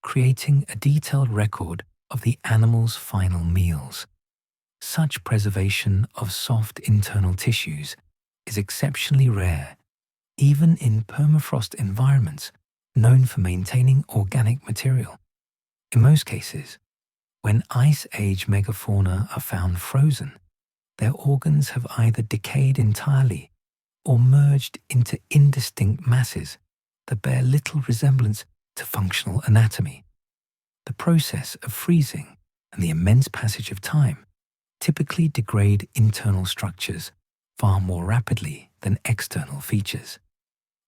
creating a detailed record of the animal's final meals. Such preservation of soft internal tissues is exceptionally rare, even in permafrost environments known for maintaining organic material. In most cases, when Ice Age megafauna are found frozen, their organs have either decayed entirely or merged into indistinct masses that bear little resemblance to functional anatomy. The process of freezing and the immense passage of time typically degrade internal structures far more rapidly than external features.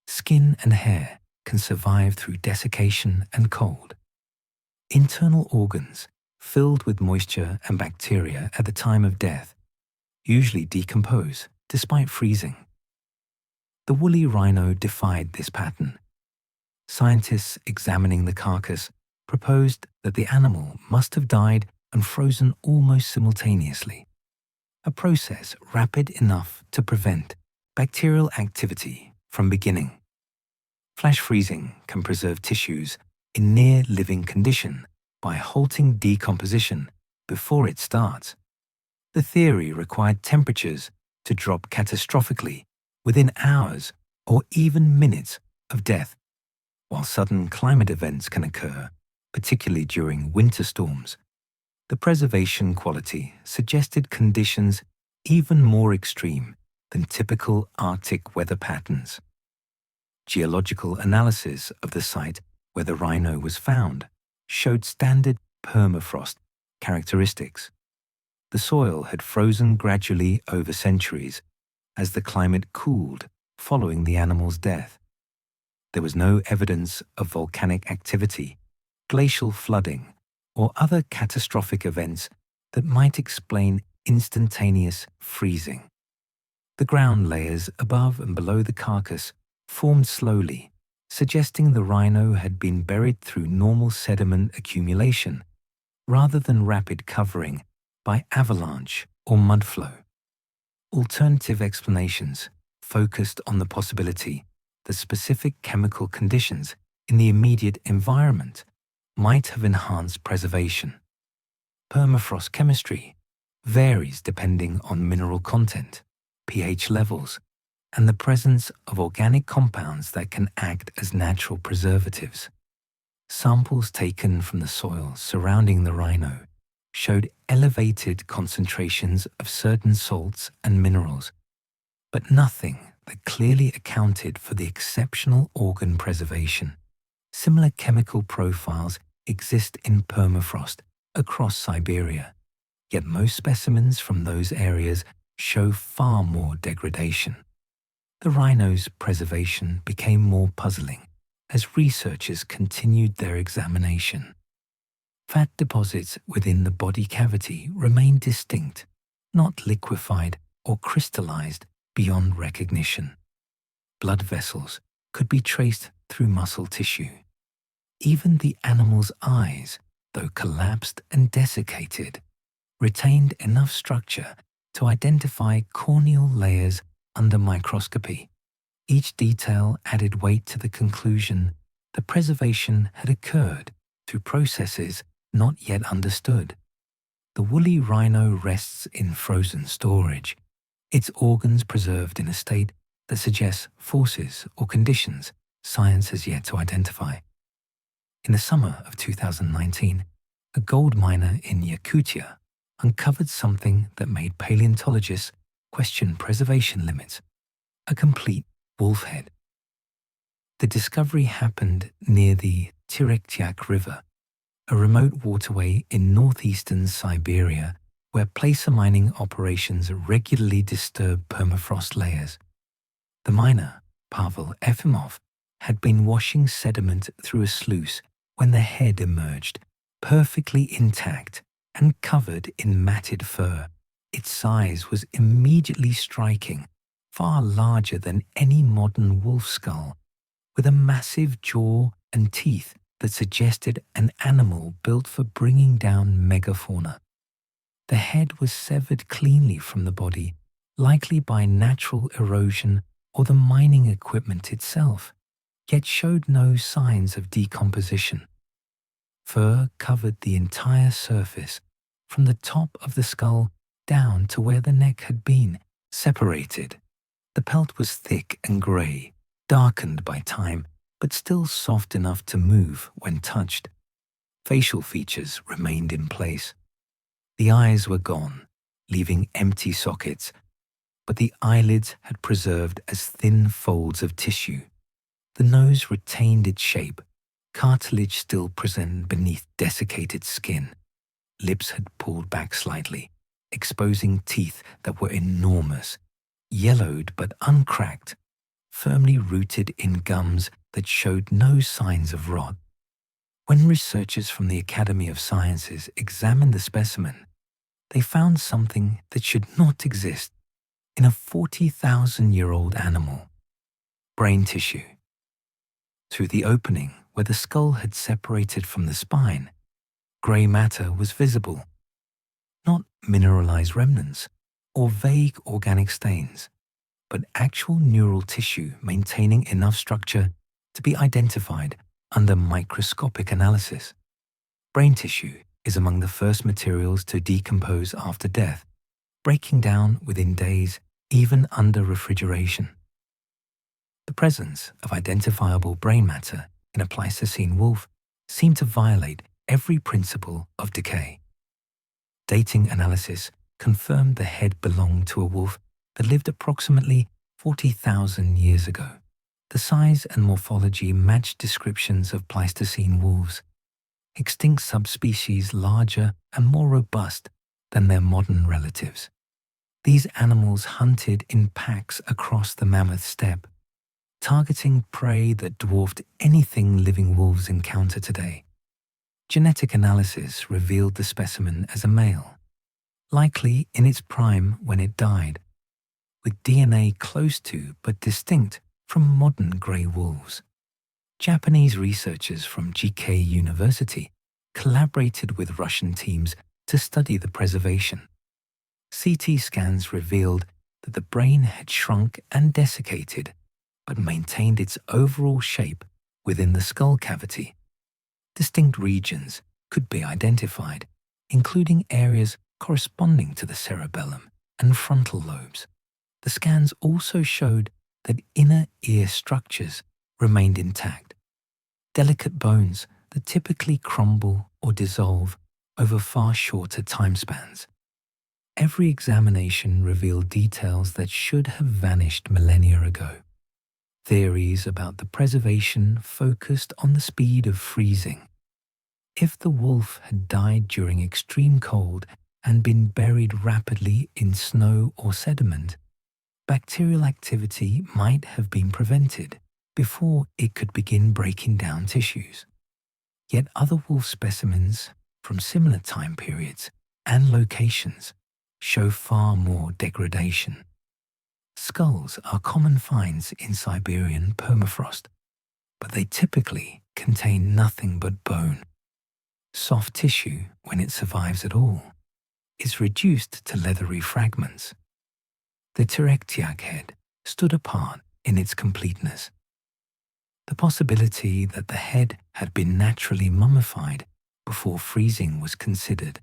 Skin and hair can survive through desiccation and cold. Internal organs, filled with moisture and bacteria at the time of death, usually decompose despite freezing. The woolly rhino defied this pattern. Scientists examining the carcass proposed that the animal must have died and frozen almost simultaneously, a process rapid enough to prevent bacterial activity from beginning. Flash freezing can preserve tissues in near-living condition by halting decomposition before it starts. The theory required temperatures to drop catastrophically within hours or even minutes of death, while sudden climate events can occur, particularly during winter storms. The preservation quality suggested conditions even more extreme than typical Arctic weather patterns. Geological analysis of the site where the rhino was found showed standard permafrost characteristics. The soil had frozen gradually over centuries as the climate cooled following the animal's death. There was no evidence of volcanic activity, glacial flooding, or other catastrophic events that might explain instantaneous freezing. The ground layers above and below the carcass formed slowly, suggesting the rhino had been buried through normal sediment accumulation rather than rapid covering by avalanche or mudflow. Alternative explanations focused on the possibility that specific chemical conditions in the immediate environment might have enhanced preservation. Permafrost chemistry varies depending on mineral content, pH levels, and the presence of organic compounds that can act as natural preservatives. Samples taken from the soil surrounding the rhino showed elevated concentrations of certain salts and minerals, but nothing that clearly accounted for the exceptional organ preservation. Similar chemical profiles exist in permafrost across Siberia, yet most specimens from those areas show far more degradation. The rhino's preservation became more puzzling as researchers continued their examination. Fat deposits within the body cavity remained distinct, not liquefied or crystallized beyond recognition. Blood vessels could be traced through muscle tissue. Even the animal's eyes, though collapsed and desiccated, retained enough structure to identify corneal layers under microscopy. Each detail added weight to the conclusion that preservation had occurred through processes not yet understood. The woolly rhino rests in frozen storage, its organs preserved in a state that suggests forces or conditions science has yet to identify. In the summer of 2019, a gold miner in Yakutia uncovered something that made paleontologists question preservation limits: a complete wolf head. The discovery happened near the Terektiak River, a remote waterway in northeastern Siberia where placer mining operations regularly disturb permafrost layers. The miner, Pavel Efimov, had been washing sediment through a sluice when the head emerged, perfectly intact and covered in matted fur. Its size was immediately striking, far larger than any modern wolf skull, with a massive jaw and teeth that suggested an animal built for bringing down megafauna. The head was severed cleanly from the body, likely by natural erosion or the mining equipment itself, yet showed no signs of decomposition. Fur covered the entire surface, from the top of the skull down to where the neck had been, separated. The pelt was thick and grey, darkened by time, but still soft enough to move when touched. Facial features remained in place. The eyes were gone, leaving empty sockets, but the eyelids had preserved as thin folds of tissue. The nose retained its shape, cartilage still present beneath desiccated skin. Lips had pulled back slightly, exposing teeth that were enormous, yellowed but uncracked, firmly rooted in gums that showed no signs of rot. When researchers from the Academy of Sciences examined the specimen, they found something that should not exist in a 40,000-year-old animal: brain tissue. Through the opening where the skull had separated from the spine, grey matter was visible, not mineralized remnants or vague organic stains, but actual neural tissue maintaining enough structure to be identified under microscopic analysis. Brain tissue is among the first materials to decompose after death, breaking down within days, even under refrigeration. The presence of identifiable brain matter in a Pleistocene wolf seemed to violate every principle of decay. Dating analysis confirmed the head belonged to a wolf that lived approximately 40,000 years ago. The size and morphology matched descriptions of Pleistocene wolves, extinct subspecies larger and more robust than their modern relatives. These animals hunted in packs across the mammoth steppe, targeting prey that dwarfed anything living wolves encounter today. Genetic analysis revealed the specimen as a male, likely in its prime when it died, with DNA close to but distinct from modern grey wolves. Japanese researchers from GK University collaborated with Russian teams to study the preservation. CT scans revealed that the brain had shrunk and desiccated, but maintained its overall shape within the skull cavity. Distinct regions could be identified, including areas corresponding to the cerebellum and frontal lobes. The scans also showed that inner ear structures remained intact, delicate bones that typically crumble or dissolve over far shorter time spans. Every examination revealed details that should have vanished millennia ago. Theories about the preservation focused on the speed of freezing. If the wolf had died during extreme cold and been buried rapidly in snow or sediment, bacterial activity might have been prevented before it could begin breaking down tissues. Yet other wolf specimens from similar time periods and locations show far more degradation. Skulls are common finds in Siberian permafrost, but they typically contain nothing but bone. Soft tissue, when it survives at all, is reduced to leathery fragments. The Terechtiag head stood apart in its completeness. The possibility that the head had been naturally mummified before freezing was considered.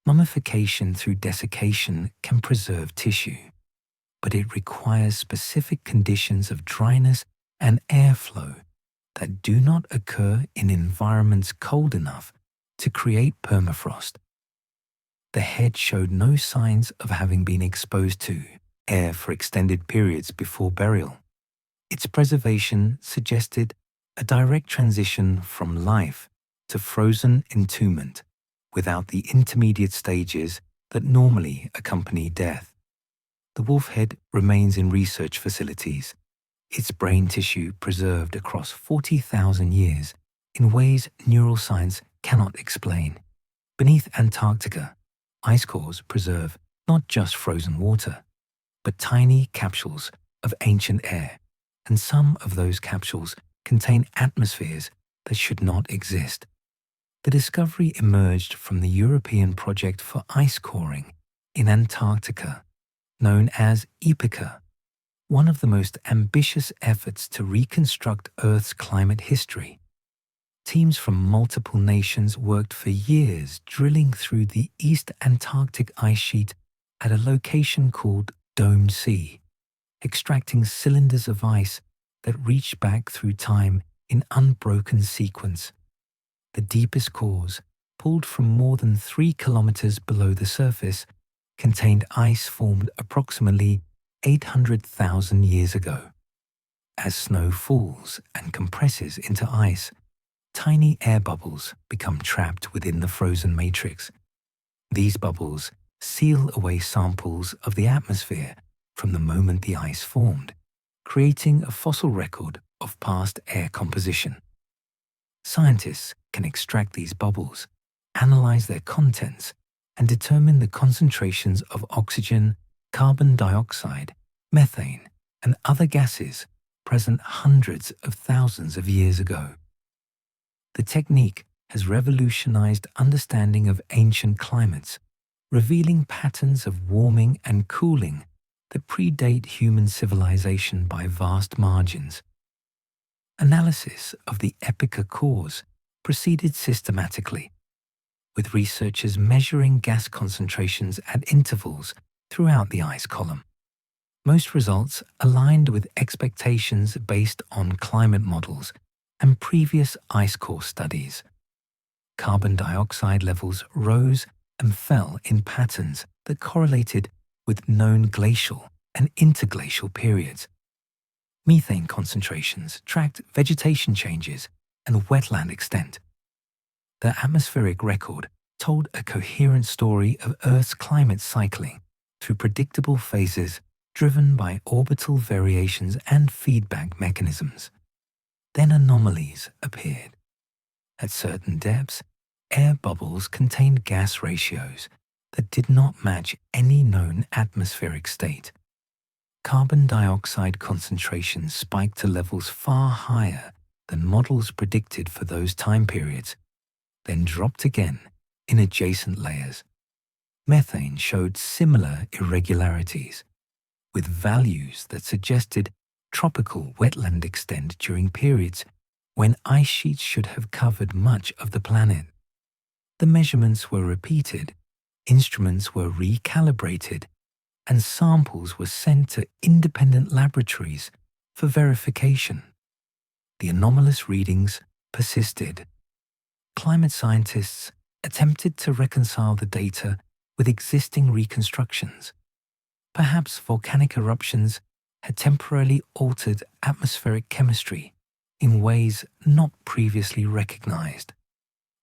Mummification through desiccation can preserve tissue, but it requires specific conditions of dryness and airflow that do not occur in environments cold enough to create permafrost. The head showed no signs of having been exposed to air for extended periods before burial. Its preservation suggested a direct transition from life to frozen entombment without the intermediate stages that normally accompany death. The wolf head remains in research facilities, its brain tissue preserved across 40,000 years in ways neuroscience cannot explain. Beneath Antarctica, ice cores preserve not just frozen water, but tiny capsules of ancient air, and some of those capsules contain atmospheres that should not exist. The discovery emerged from the European project for ice coring in Antarctica, known as EPICA, one of the most ambitious efforts to reconstruct Earth's climate history. Teams from multiple nations worked for years drilling through the East Antarctic ice sheet at a location called Dome Sea, extracting cylinders of ice that reached back through time in unbroken sequence. The deepest cores, pulled from more than 3 kilometers below the surface, contained ice formed approximately 800,000 years ago. As snow falls and compresses into ice, tiny air bubbles become trapped within the frozen matrix. These bubbles seal away samples of the atmosphere from the moment the ice formed, creating a fossil record of past air composition. Scientists can extract these bubbles, analyze their contents, and determine the concentrations of oxygen, carbon dioxide, methane, and other gases present hundreds of thousands of years ago. The technique has revolutionized understanding of ancient climates, revealing patterns of warming and cooling that predate human civilization by vast margins. Analysis of the EPICA cores proceeded systematically, with researchers measuring gas concentrations at intervals throughout the ice column. Most results aligned with expectations based on climate models and previous ice core studies. Carbon dioxide levels rose and fell in patterns that correlated with known glacial and interglacial periods. Methane concentrations tracked vegetation changes and wetland extent. The atmospheric record told a coherent story of Earth's climate cycling through predictable phases driven by orbital variations and feedback mechanisms. Then anomalies appeared. At certain depths, air bubbles contained gas ratios that did not match any known atmospheric state. Carbon dioxide concentrations spiked to levels far higher than models predicted for those time periods, then dropped again in adjacent layers. Methane showed similar irregularities, with values that suggested tropical wetland extent during periods when ice sheets should have covered much of the planet. The measurements were repeated, instruments were recalibrated, and samples were sent to independent laboratories for verification. The anomalous readings persisted. Climate scientists attempted to reconcile the data with existing reconstructions. Perhaps volcanic eruptions had temporarily altered atmospheric chemistry in ways not previously recognized.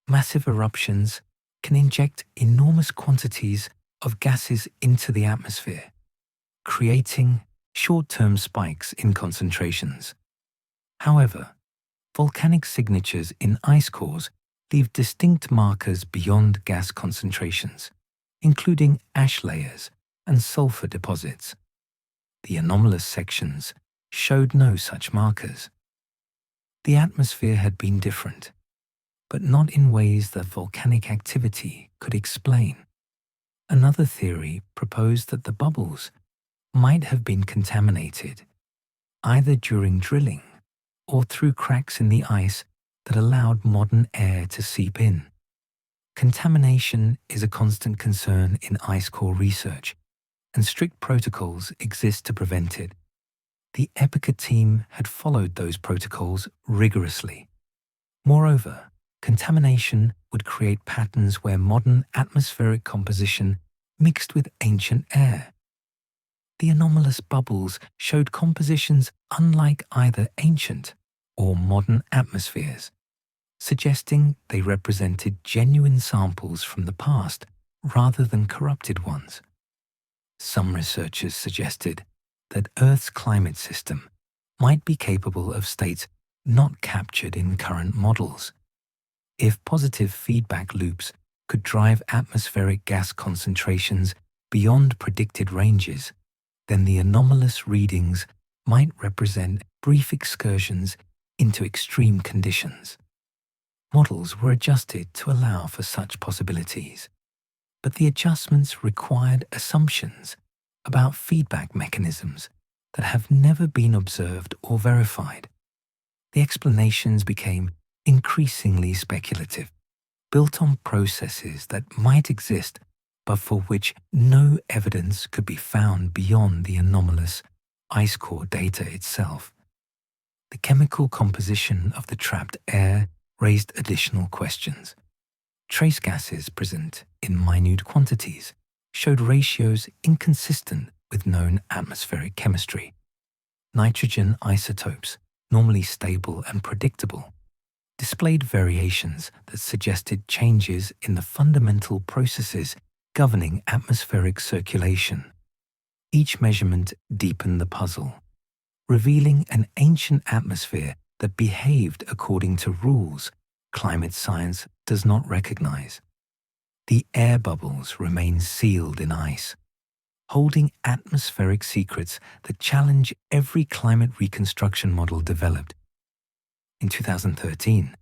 Massive eruptions can inject enormous quantities of gases into the atmosphere, creating short-term spikes in concentrations. However, volcanic signatures in ice cores leave distinct markers beyond gas concentrations, including ash layers and sulfur deposits. The anomalous sections showed no such markers. The atmosphere had been different, but not in ways that volcanic activity could explain. Another theory proposed that the bubbles might have been contaminated, either during drilling or through cracks in the ice that allowed modern air to seep in. Contamination is a constant concern in ice core research, and strict protocols exist to prevent it. The EPICA team had followed those protocols rigorously. Moreover, contamination would create patterns where modern atmospheric composition mixed with ancient air. The anomalous bubbles showed compositions unlike either ancient or modern atmospheres, suggesting they represented genuine samples from the past rather than corrupted ones. Some researchers suggested that Earth's climate system might be capable of states not captured in current models. If positive feedback loops could drive atmospheric gas concentrations beyond predicted ranges, then the anomalous readings might represent brief excursions into extreme conditions. Models were adjusted to allow for such possibilities, but the adjustments required assumptions about feedback mechanisms that have never been observed or verified. The explanations became increasingly speculative, built on processes that might exist but for which no evidence could be found beyond the anomalous ice core data itself. The chemical composition of the trapped air raised additional questions. Trace gases present in minute quantities showed ratios inconsistent with known atmospheric chemistry. Nitrogen isotopes, normally stable and predictable, displayed variations that suggested changes in the fundamental processes governing atmospheric circulation. Each measurement deepened the puzzle, revealing an ancient atmosphere that behaved according to rules climate science does not recognize. The air bubbles remain sealed in ice, holding atmospheric secrets that challenge every climate reconstruction model developed. In 2013,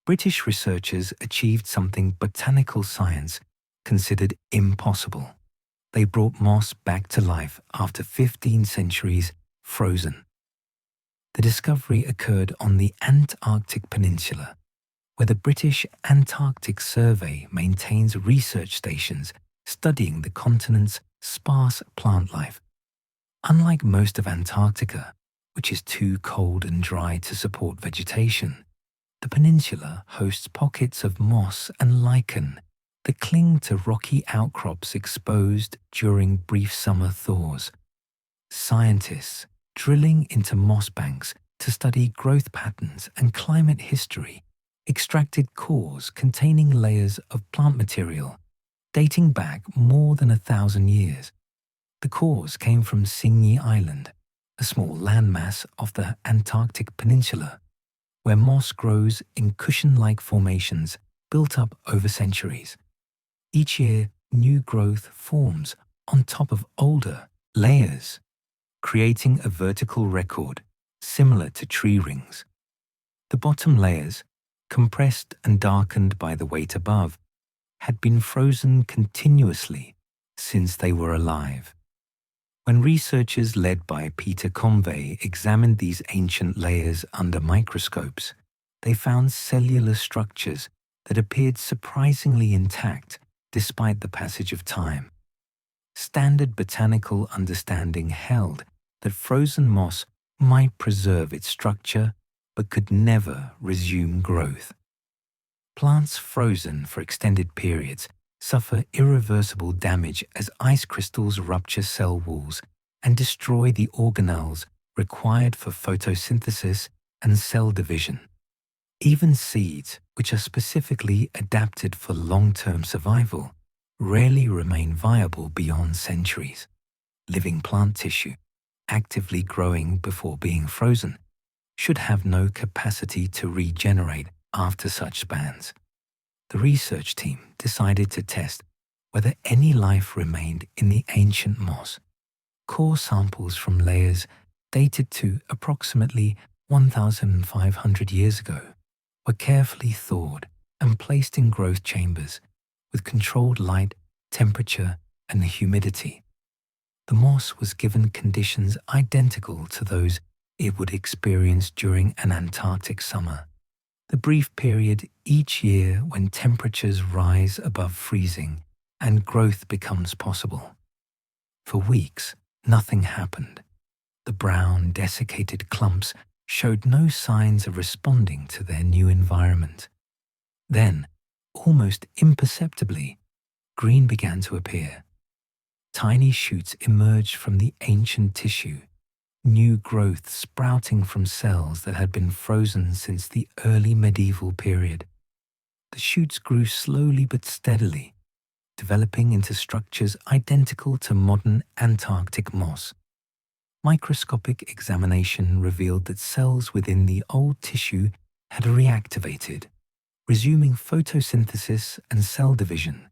British researchers achieved something botanical science considered impossible. They brought moss back to life after 15 centuries frozen. The discovery occurred on the Antarctic Peninsula, where the British Antarctic Survey maintains research stations studying the continent's sparse plant life. Unlike most of Antarctica, which is too cold and dry to support vegetation, the peninsula hosts pockets of moss and lichen that cling to rocky outcrops exposed during brief summer thaws. Scientists drilling into moss banks to study growth patterns and climate history extracted cores containing layers of plant material dating back more than 1,000 years. The cores came from Singhi Island, a small landmass off the Antarctic Peninsula, where moss grows in cushion-like formations built up over centuries. Each year, new growth forms on top of older layers, creating a vertical record similar to tree rings. The bottom layers, compressed and darkened by the weight above, had been frozen continuously since they were alive. When researchers led by Peter Convey examined these ancient layers under microscopes, they found cellular structures that appeared surprisingly intact despite the passage of time. Standard botanical understanding held that frozen moss might preserve its structure but could never resume growth. Plants frozen for extended periods suffer irreversible damage as ice crystals rupture cell walls and destroy the organelles required for photosynthesis and cell division. Even seeds, which are specifically adapted for long-term survival, rarely remain viable beyond centuries. Living plant tissue, actively growing before being frozen, should have no capacity to regenerate after such spans. The research team decided to test whether any life remained in the ancient moss. Core samples from layers dated to approximately 1,500 years ago were carefully thawed and placed in growth chambers with controlled light, temperature, and humidity. The moss was given conditions identical to those it would experience during an Antarctic summer, the brief period each year when temperatures rise above freezing and growth becomes possible. For weeks, nothing happened. The brown, desiccated clumps showed no signs of responding to their new environment. Then, almost imperceptibly, green began to appear. Tiny shoots emerged from the ancient tissue, new growth sprouting from cells that had been frozen since the early medieval period. The shoots grew slowly but steadily, developing into structures identical to modern Antarctic moss. Microscopic examination revealed that cells within the old tissue had reactivated, resuming photosynthesis and cell division,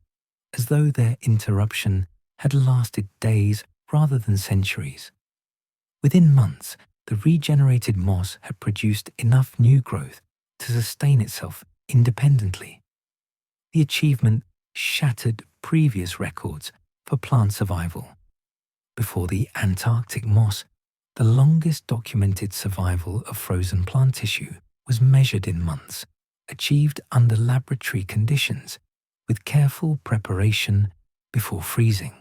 as though their interruption had lasted days rather than centuries. Within months, the regenerated moss had produced enough new growth to sustain itself independently. The achievement shattered previous records for plant survival. Before the Antarctic moss, the longest documented survival of frozen plant tissue was measured in months, achieved under laboratory conditions with careful preparation before freezing.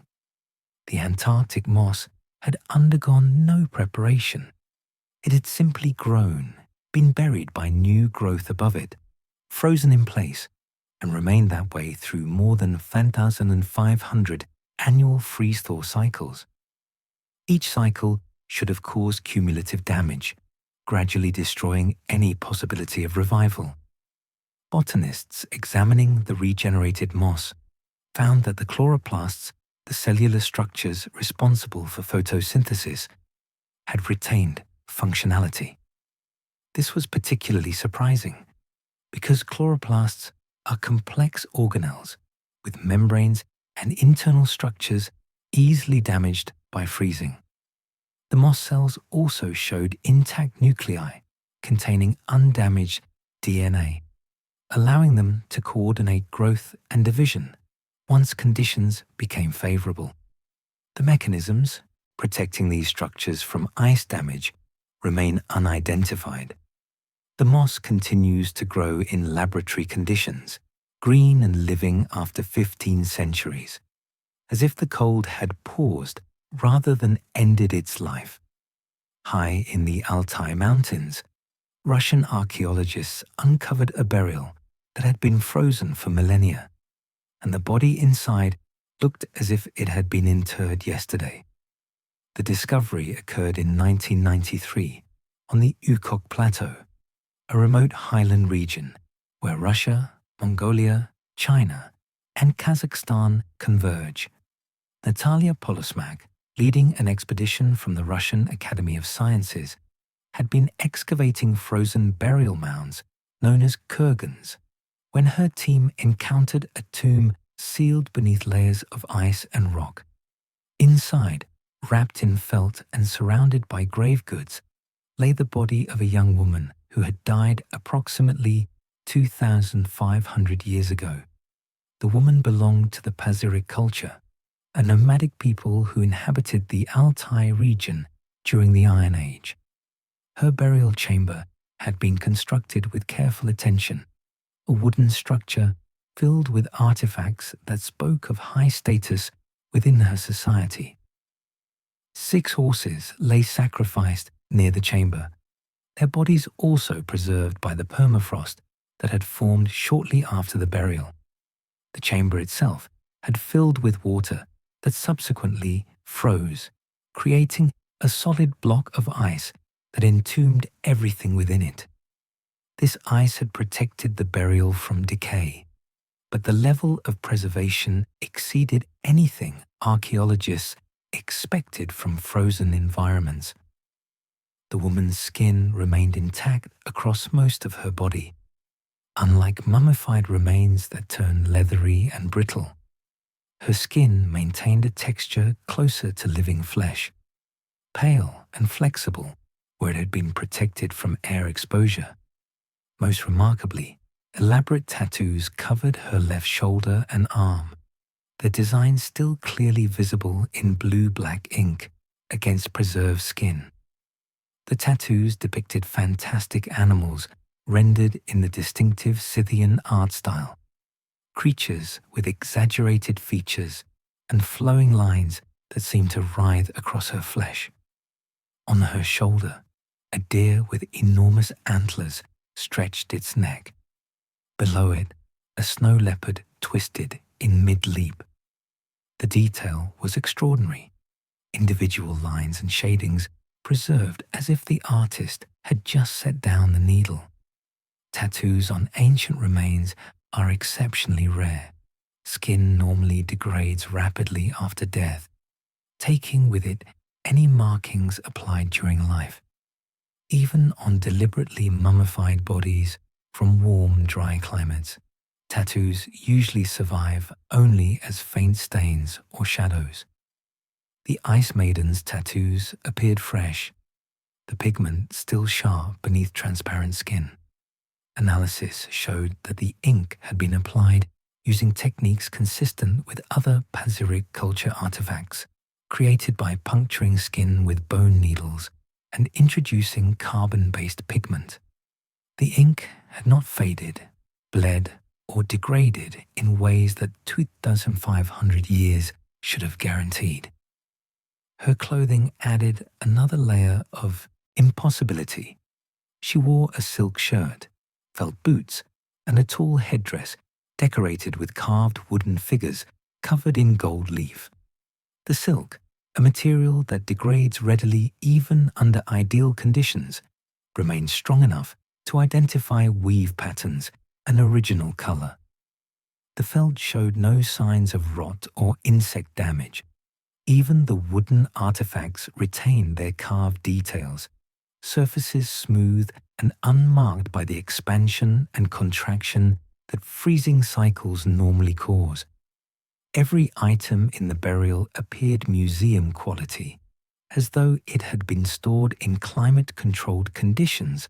The Antarctic moss had undergone no preparation. It had simply grown, been buried by new growth above it, frozen in place, and remained that way through more than 1,500 annual freeze-thaw cycles. Each cycle should have caused cumulative damage, gradually destroying any possibility of revival. Botanists examining the regenerated moss found that the chloroplasts, the cellular structures responsible for photosynthesis, had retained functionality. This was particularly surprising because chloroplasts are complex organelles with membranes and internal structures easily damaged by freezing. The moss cells also showed intact nuclei containing undamaged DNA, allowing them to coordinate growth and division once conditions became favorable. The mechanisms protecting these structures from ice damage remain unidentified. The moss continues to grow in laboratory conditions, green and living after 15 centuries, as if the cold had paused rather than ended its life. High in the Altai Mountains, Russian archaeologists uncovered a burial that had been frozen for millennia, and the body inside looked as if it had been interred yesterday. The discovery occurred in 1993 on the Ukok Plateau, a remote highland region where Russia, Mongolia, China, and Kazakhstan converge. Natalia Polosmak, leading an expedition from the Russian Academy of Sciences, had been excavating frozen burial mounds known as kurgans when her team encountered a tomb sealed beneath layers of ice and rock. Inside, wrapped in felt and surrounded by grave goods, lay the body of a young woman who had died approximately 2,500 years ago. The woman belonged to the Pazyryk culture, a nomadic people who inhabited the Altai region during the Iron Age. Her burial chamber had been constructed with careful attention, a wooden structure filled with artifacts that spoke of high status within her society. 6 horses lay sacrificed near the chamber, their bodies also preserved by the permafrost that had formed shortly after the burial. The chamber itself had filled with water that subsequently froze, creating a solid block of ice that entombed everything within it. This ice had protected the burial from decay, but the level of preservation exceeded anything archaeologists expected from frozen environments. The woman's skin remained intact across most of her body, unlike mummified remains that turn leathery and brittle. Her skin maintained a texture closer to living flesh, pale and flexible where it had been protected from air exposure. Most remarkably, elaborate tattoos covered her left shoulder and arm, the design still clearly visible in blue-black ink against preserved skin. The tattoos depicted fantastic animals rendered in the distinctive Scythian art style, creatures with exaggerated features and flowing lines that seemed to writhe across her flesh. On her shoulder, a deer with enormous antlers stretched its neck. Below it, a snow leopard twisted in mid-leap. The detail was extraordinary, individual lines and shadings preserved as if the artist had just set down the needle. Tattoos on ancient remains are exceptionally rare. Skin normally degrades rapidly after death, taking with it any markings applied during life. Even on deliberately mummified bodies from warm, dry climates, tattoos usually survive only as faint stains or shadows. The Ice Maiden's tattoos appeared fresh, the pigment still sharp beneath transparent skin. Analysis showed that the ink had been applied using techniques consistent with other Pazyryk culture artifacts, created by puncturing skin with bone needles and introducing carbon-based pigment. The ink had not faded, bled, or degraded in ways that 2,500 years should have guaranteed. Her clothing added another layer of impossibility. She wore a silk shirt, felt boots, and a tall headdress decorated with carved wooden figures covered in gold leaf. The silk, a material that degrades readily even under ideal conditions, remained strong enough to identify weave patterns and original color. The felt showed no signs of rot or insect damage. Even the wooden artifacts retained their carved details, surfaces smooth and unmarked by the expansion and contraction that freezing cycles normally cause. Every item in the burial appeared museum quality, as though it had been stored in climate-controlled conditions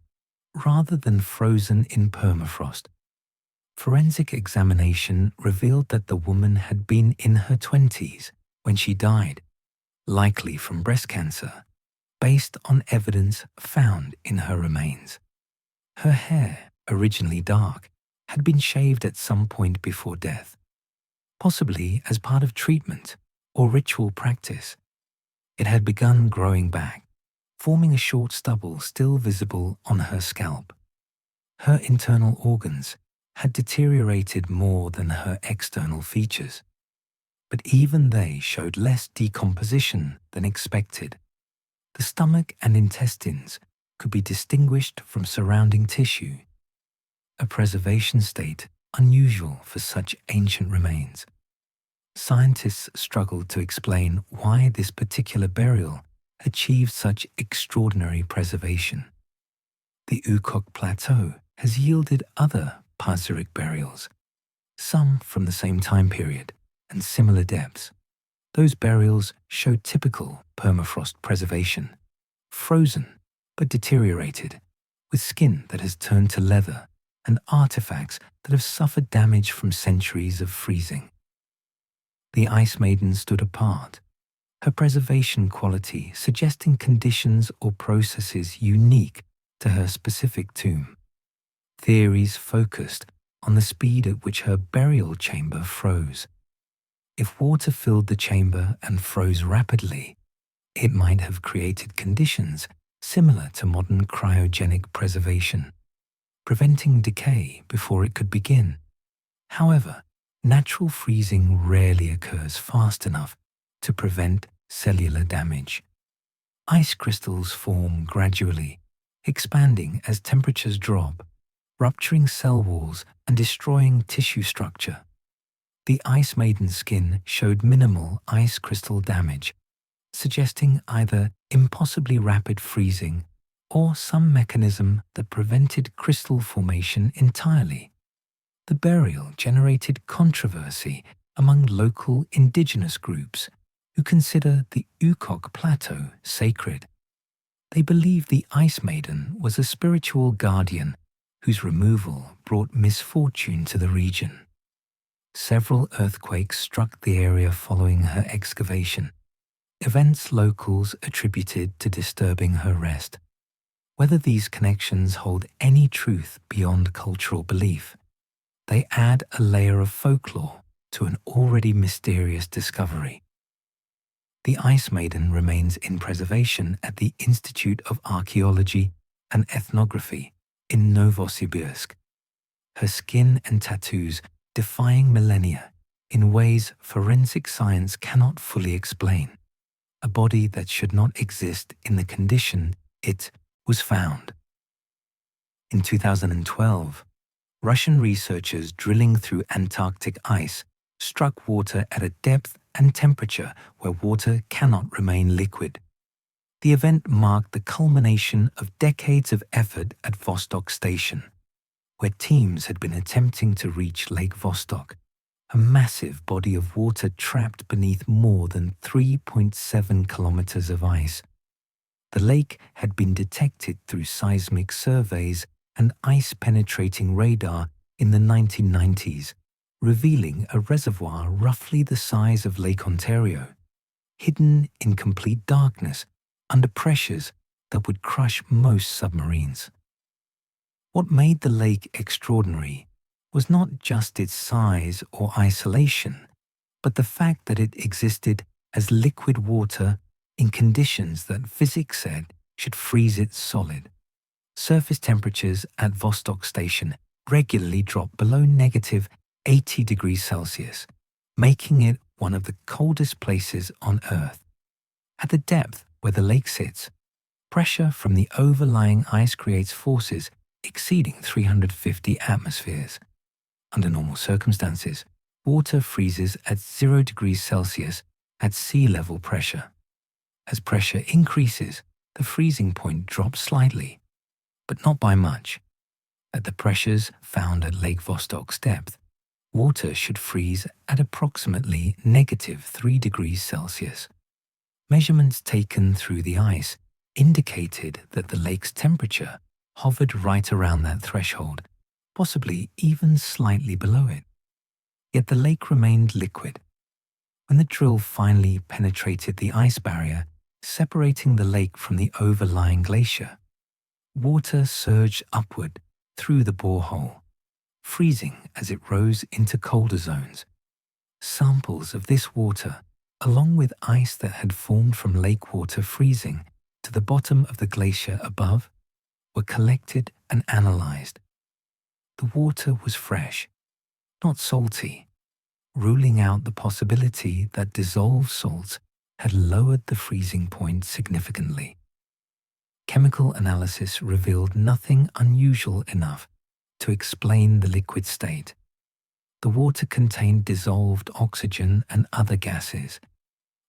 rather than frozen in permafrost. Forensic examination revealed that the woman had been in her 20s when she died, likely from breast cancer, based on evidence found in her remains. Her hair, originally dark, had been shaved at some point before death, possibly as part of treatment or ritual practice. It had begun growing back, forming a short stubble still visible on her scalp. Her internal organs had deteriorated more than her external features, but even they showed less decomposition than expected. The stomach and intestines could be distinguished from surrounding tissue, a preservation state unusual for such ancient remains. Scientists struggled to explain why this particular burial achieved such extraordinary preservation. The Ukok Plateau has yielded other Pazyryk burials, some from the same time period and similar depths. Those burials show typical permafrost preservation, frozen but deteriorated, with skin that has turned to leather and artifacts that have suffered damage from centuries of freezing. The Ice Maiden stood apart, her preservation quality suggesting conditions or processes unique to her specific tomb. Theories focused on the speed at which her burial chamber froze. If water filled the chamber and froze rapidly, it might have created conditions similar to modern cryogenic preservation, preventing decay before it could begin. However, natural freezing rarely occurs fast enough to prevent cellular damage. Ice crystals form gradually, expanding as temperatures drop, rupturing cell walls and destroying tissue structure. The Ice Maiden's skin showed minimal ice crystal damage, suggesting either impossibly rapid freezing or some mechanism that prevented crystal formation entirely. The burial generated controversy among local indigenous groups who consider the Ukok Plateau sacred. They believe the Ice Maiden was a spiritual guardian whose removal brought misfortune to the region. Several earthquakes struck the area following her excavation, events locals attributed to disturbing her rest. Whether these connections hold any truth beyond cultural belief, they add a layer of folklore to an already mysterious discovery. The Ice Maiden remains in preservation at the Institute of Archaeology and Ethnography in Novosibirsk, her skin and tattoos defying millennia in ways forensic science cannot fully explain. A body that should not exist in the condition it was found. In 2012, Russian researchers drilling through Antarctic ice struck water at a depth and temperature where water cannot remain liquid. The event marked the culmination of decades of effort at Vostok Station, where teams had been attempting to reach Lake Vostok, a massive body of water trapped beneath more than 3.7 kilometers of ice. The lake had been detected through seismic surveys and ice-penetrating radar in the 1990s, revealing a reservoir roughly the size of Lake Ontario, hidden in complete darkness under pressures that would crush most submarines. What made the lake extraordinary was not just its size or isolation, but the fact that it existed as liquid water in conditions that physics said should freeze it solid. Surface temperatures at Vostok Station regularly drop below negative 80 degrees Celsius, making it one of the coldest places on Earth. At the depth where the lake sits, pressure from the overlying ice creates forces exceeding 350 atmospheres. Under normal circumstances, water freezes at 0 degrees Celsius at sea level pressure. As pressure increases, the freezing point drops slightly, but not by much. At the pressures found at Lake Vostok's depth, water should freeze at approximately negative 3 degrees Celsius. Measurements taken through the ice indicated that the lake's temperature hovered right around that threshold, possibly even slightly below it. Yet the lake remained liquid. When the drill finally penetrated the ice barrier, separating the lake from the overlying glacier, water surged upward through the borehole, freezing as it rose into colder zones. Samples of this water, along with ice that had formed from lake water freezing to the bottom of the glacier above, were collected and analyzed. The water was fresh, not salty, ruling out the possibility that dissolved salts had lowered the freezing point significantly. Chemical analysis revealed nothing unusual enough to explain the liquid state. The water contained dissolved oxygen and other gases,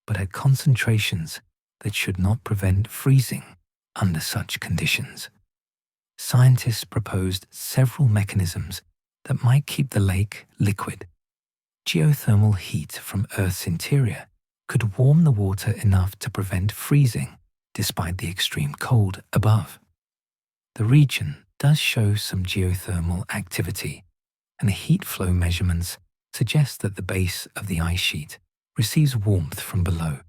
but at concentrations that should not prevent freezing under such conditions. Scientists proposed several mechanisms that might keep the lake liquid. Geothermal heat from Earth's interior could warm the water enough to prevent freezing despite the extreme cold above. The region does show some geothermal activity, and heat flow measurements suggest that the base of the ice sheet receives warmth from below.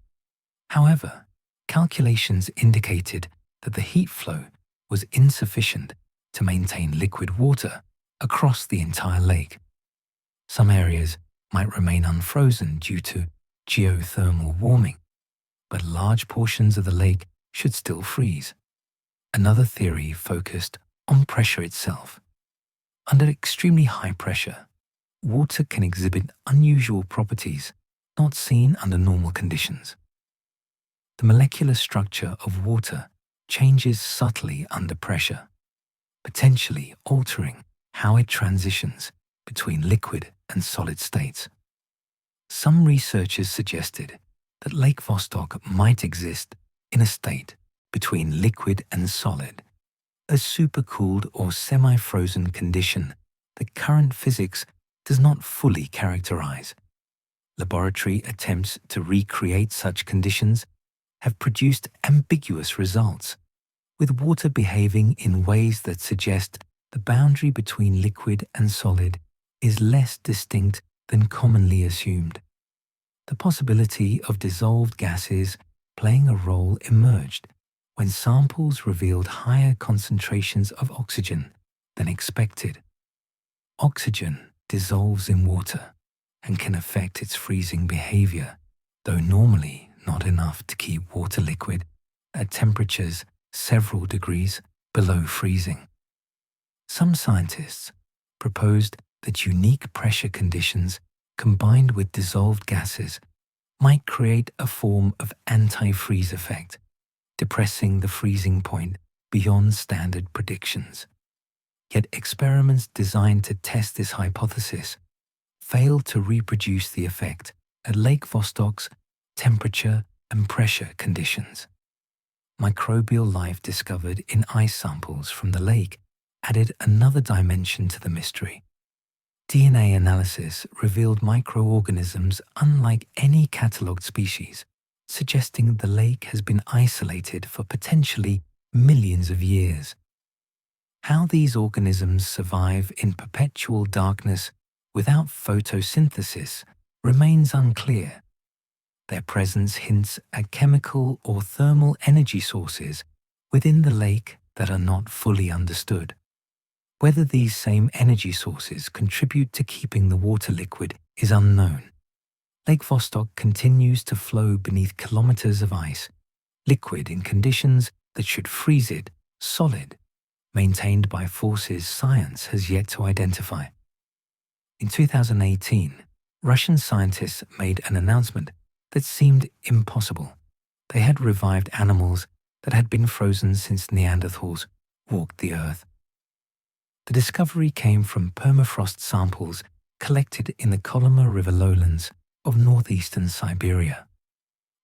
However, calculations indicated that the heat flow was insufficient to maintain liquid water across the entire lake. Some areas might remain unfrozen due to geothermal warming, but large portions of the lake should still freeze. Another theory focused on pressure itself. Under extremely high pressure, water can exhibit unusual properties not seen under normal conditions. The molecular structure of water changes subtly under pressure, potentially altering how it transitions between liquid and solid states. Some researchers suggested that Lake Vostok might exist in a state between liquid and solid, a supercooled or semi-frozen condition that current physics does not fully characterize. Laboratory attempts to recreate such conditions have produced ambiguous results, with water behaving in ways that suggest the boundary between liquid and solid is less distinct than commonly assumed. The possibility of dissolved gases playing a role emerged when samples revealed higher concentrations of oxygen than expected. Oxygen dissolves in water and can affect its freezing behavior, though normally not enough to keep water liquid at temperatures several degrees below freezing. Some scientists proposed that unique pressure conditions combined with dissolved gases might create a form of anti-freeze effect, depressing the freezing point beyond standard predictions. Yet experiments designed to test this hypothesis failed to reproduce the effect at Lake Vostok's temperature and pressure conditions. Microbial life discovered in ice samples from the lake added another dimension to the mystery. DNA analysis revealed microorganisms unlike any catalogued species, suggesting the lake has been isolated for potentially millions of years. How these organisms survive in perpetual darkness without photosynthesis remains unclear. Their presence hints at chemical or thermal energy sources within the lake that are not fully understood. Whether these same energy sources contribute to keeping the water liquid is unknown. Lake Vostok continues to flow beneath kilometers of ice, liquid in conditions that should freeze it solid, maintained by forces science has yet to identify. In 2018, Russian scientists made an announcement that seemed impossible. They had revived animals that had been frozen since Neanderthals walked the earth. The discovery came from permafrost samples collected in the Kolyma River lowlands of northeastern Siberia,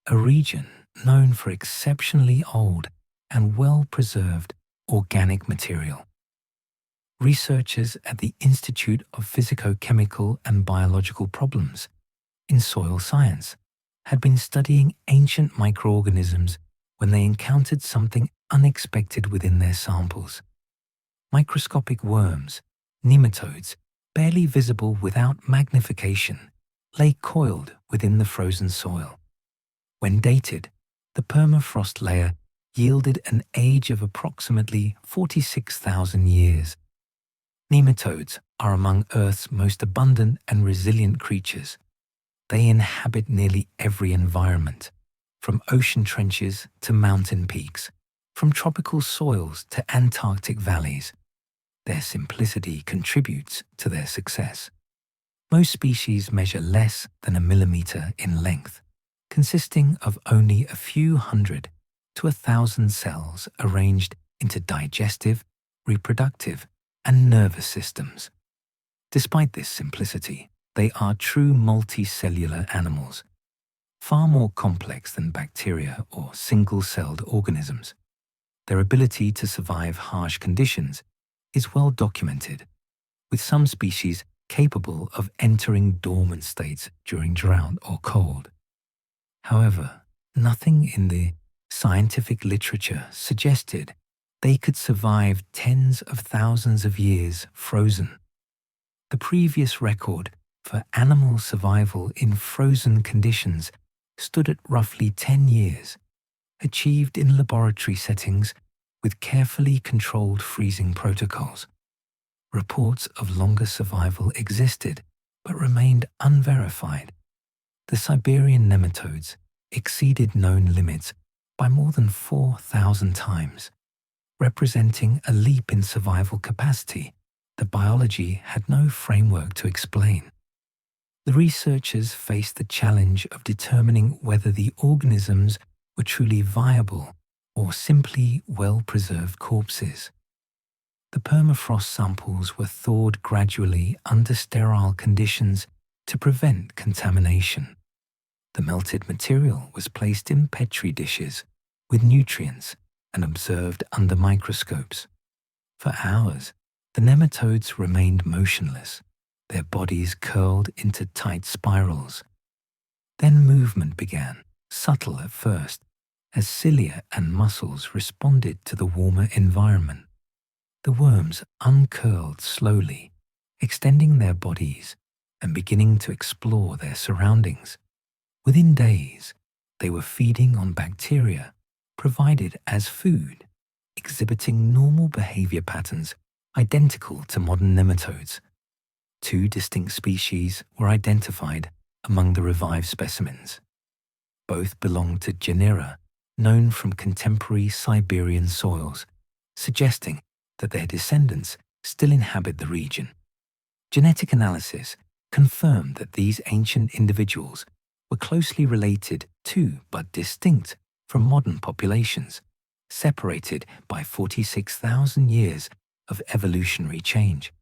a region known for exceptionally old and well-preserved organic material. Researchers at the Institute of Physico-Chemical and Biological Problems in Soil Science had been studying ancient microorganisms when they encountered something unexpected within their samples. Microscopic worms, nematodes, barely visible without magnification, lay coiled within the frozen soil. When dated, the permafrost layer yielded an age of approximately 46,000 years. Nematodes are among Earth's most abundant and resilient creatures. They inhabit nearly every environment, from ocean trenches to mountain peaks, from tropical soils to Antarctic valleys. Their simplicity contributes to their success. Most species measure less than a millimeter in length, consisting of only a few hundred to 1,000 cells arranged into digestive, reproductive, and nervous systems. Despite this simplicity, they are true multicellular animals, far more complex than bacteria or single-celled organisms. Their ability to survive harsh conditions is well documented, with some species capable of entering dormant states during drought or cold. However, nothing in the scientific literature suggested they could survive tens of thousands of years frozen. The previous record for animal survival in frozen conditions stood at roughly 10 years, achieved in laboratory settings with carefully controlled freezing protocols. Reports of longer survival existed, but remained unverified. The Siberian nematodes exceeded known limits by more than 4,000 times, representing a leap in survival capacity that biology had no framework to explain. The researchers faced the challenge of determining whether the organisms were truly viable or simply well-preserved corpses. The permafrost samples were thawed gradually under sterile conditions to prevent contamination. The melted material was placed in petri dishes with nutrients and observed under microscopes. For hours, the nematodes remained motionless, their bodies curled into tight spirals. Then movement began, subtle at first, as cilia and muscles responded to the warmer environment. The worms uncurled slowly, extending their bodies and beginning to explore their surroundings. Within days, they were feeding on bacteria provided as food, exhibiting normal behavior patterns identical to modern nematodes. Two distinct species were identified among the revived specimens. Both belonged to genera known from contemporary Siberian soils, suggesting that their descendants still inhabit the region. Genetic analysis confirmed that these ancient individuals were closely related to but distinct from modern populations, separated by 46,000 years of evolutionary change.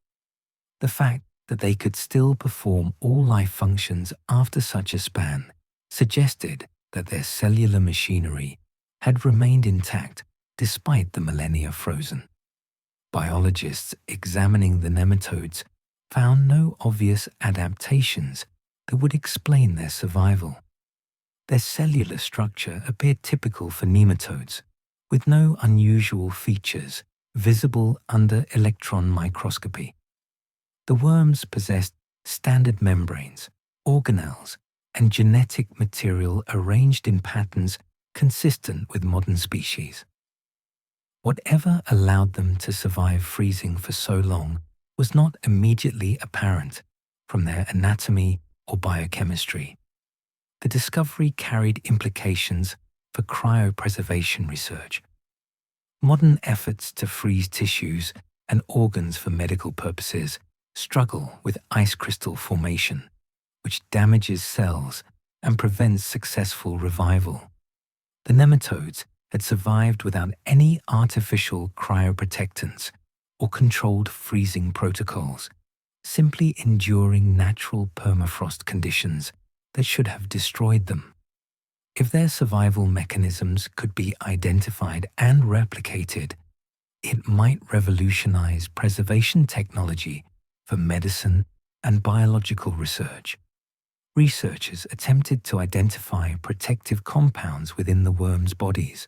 The fact that they could still perform all life functions after such a span suggested that their cellular machinery had remained intact despite the millennia frozen. Biologists examining the nematodes found no obvious adaptations that would explain their survival. Their cellular structure appeared typical for nematodes, with no unusual features visible under electron microscopy. The worms possessed standard membranes, organelles, and genetic material arranged in patterns consistent with modern species. Whatever allowed them to survive freezing for so long was not immediately apparent from their anatomy or biochemistry. The discovery carried implications for cryopreservation research. Modern efforts to freeze tissues and organs for medical purposes struggle with ice crystal formation, which damages cells and prevents successful revival. The nematodes had survived without any artificial cryoprotectants or controlled freezing protocols, simply enduring natural permafrost conditions that should have destroyed them. If their survival mechanisms could be identified and replicated, it might revolutionize preservation technology for medicine and biological research. Researchers attempted to identify protective compounds within the worms' bodies.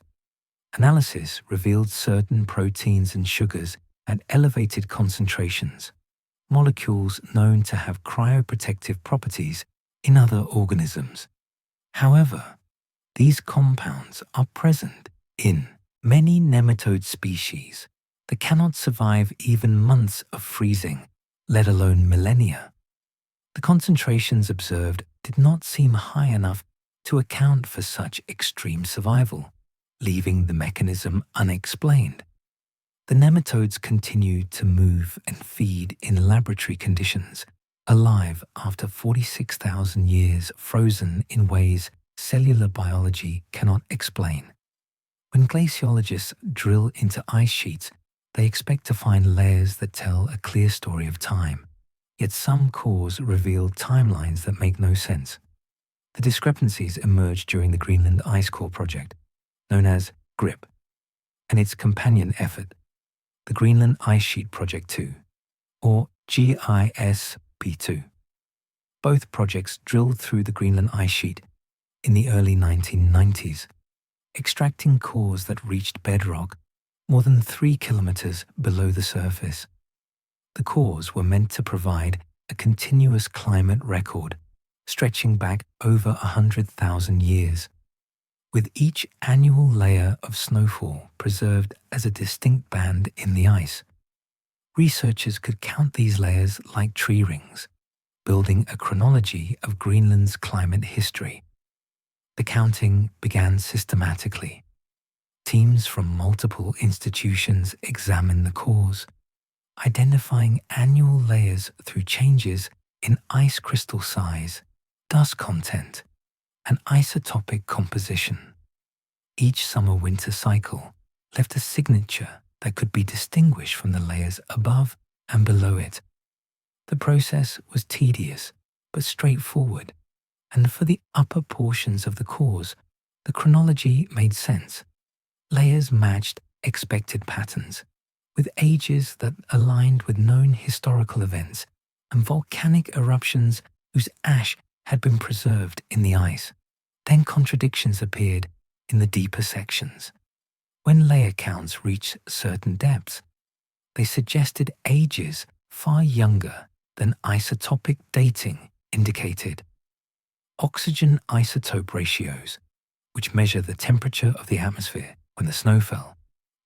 Analysis revealed certain proteins and sugars at elevated concentrations, molecules known to have cryoprotective properties in other organisms. However, these compounds are present in many nematode species that cannot survive even months of freezing, let alone millennia. The concentrations observed did not seem high enough to account for such extreme survival, leaving the mechanism unexplained. The nematodes continued to move and feed in laboratory conditions, alive after 46,000 years frozen in ways cellular biology cannot explain. When glaciologists drill into ice sheets, they expect to find layers that tell a clear story of time, yet some cores reveal timelines that make no sense. The discrepancies emerged during the Greenland Ice Core project, known as GRIP, and its companion effort, the Greenland Ice Sheet Project 2, or GISP2. Both projects drilled through the Greenland ice sheet in the early 1990s, extracting cores that reached bedrock more than 3 kilometers below the surface. The cores were meant to provide a continuous climate record stretching back over 100,000 years, with each annual layer of snowfall preserved as a distinct band in the ice. Researchers could count these layers like tree rings, building a chronology of Greenland's climate history. The counting began systematically. Teams from multiple institutions examined the cores, identifying annual layers through changes in ice crystal size, dust content, and isotopic composition. Each summer-winter cycle left a signature that could be distinguished from the layers above and below it. The process was tedious but straightforward, and for the upper portions of the cores, the chronology made sense. Layers matched expected patterns, with ages that aligned with known historical events and volcanic eruptions whose ash had been preserved in the ice. Then contradictions appeared in the deeper sections. When layer counts reached certain depths, they suggested ages far younger than isotopic dating indicated. Oxygen isotope ratios, which measure the temperature of the atmosphere when the snow fell,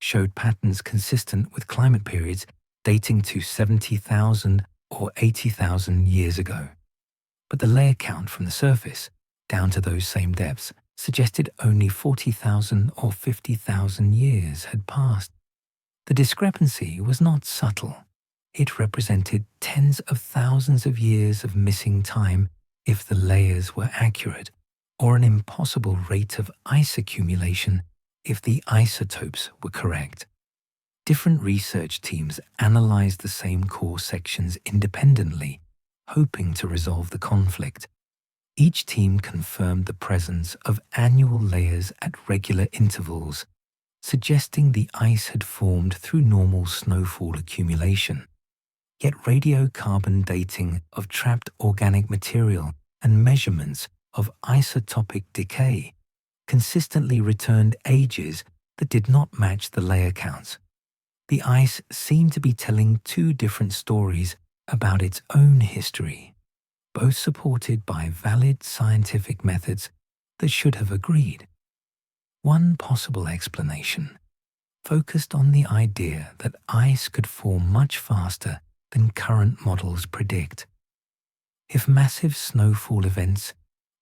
showed patterns consistent with climate periods dating to 70,000 or 80,000 years ago. But the layer count from the surface down to those same depths suggested only 40,000 or 50,000 years had passed. The discrepancy was not subtle. It represented tens of thousands of years of missing time if the layers were accurate, or an impossible rate of ice accumulation if the isotopes were correct. Different research teams analyzed the same core sections independently, hoping to resolve the conflict. Each team confirmed the presence of annual layers at regular intervals, suggesting the ice had formed through normal snowfall accumulation. Yet radiocarbon dating of trapped organic material and measurements of isotopic decay consistently returned ages that did not match the layer counts. The ice seemed to be telling two different stories about its own history, both supported by valid scientific methods that should have agreed. One possible explanation focused on the idea that ice could form much faster than current models predict. If massive snowfall events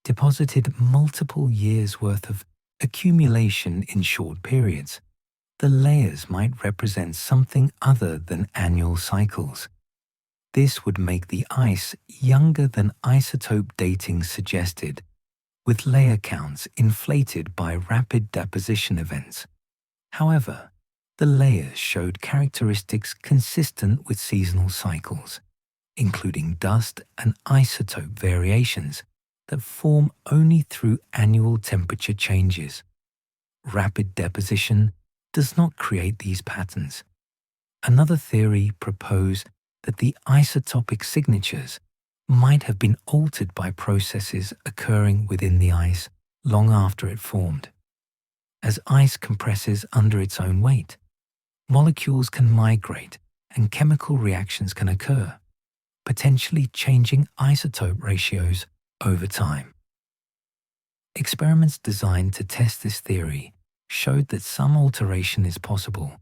deposited multiple years' worth of accumulation in short periods, the layers might represent something other than annual cycles. This would make the ice younger than isotope dating suggested, with layer counts inflated by rapid deposition events. However, the layers showed characteristics consistent with seasonal cycles, including dust and isotope variations that form only through annual temperature changes. Rapid deposition does not create these patterns. Another theory proposed that the isotopic signatures might have been altered by processes occurring within the ice long after it formed. As ice compresses under its own weight, molecules can migrate and chemical reactions can occur, potentially changing isotope ratios over time. Experiments designed to test this theory showed that some alteration is possible,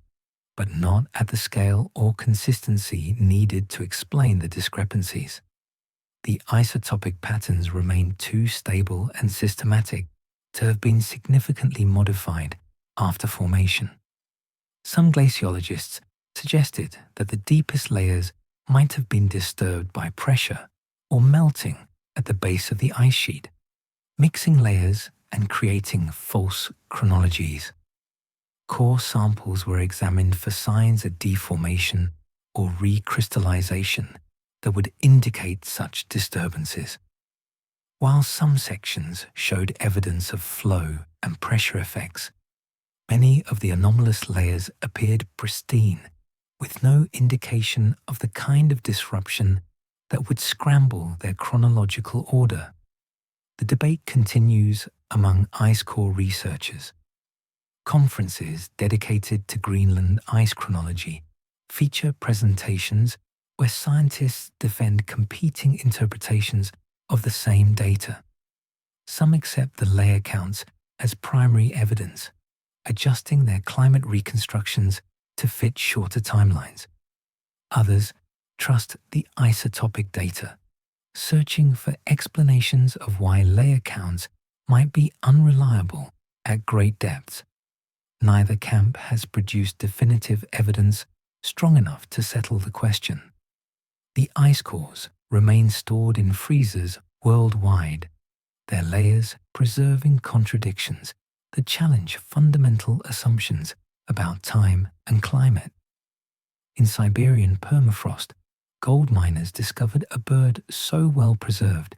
but not at the scale or consistency needed to explain the discrepancies. The isotopic patterns remain too stable and systematic to have been significantly modified after formation. Some glaciologists suggested that the deepest layers might have been disturbed by pressure or melting at the base of the ice sheet, mixing layers and creating false chronologies. Core samples were examined for signs of deformation or recrystallization that would indicate such disturbances. While some sections showed evidence of flow and pressure effects, many of the anomalous layers appeared pristine, with no indication of the kind of disruption that would scramble their chronological order. The debate continues among ice core researchers. Conferences dedicated to Greenland ice chronology feature presentations where scientists defend competing interpretations of the same data. Some accept the layer counts as primary evidence, adjusting their climate reconstructions to fit shorter timelines. Others trust the isotopic data, searching for explanations of why layer counts might be unreliable at great depths. Neither camp has produced definitive evidence strong enough to settle the question. The ice cores remain stored in freezers worldwide, their layers preserving contradictions that challenge fundamental assumptions about time and climate. In Siberian permafrost, gold miners discovered a bird so well preserved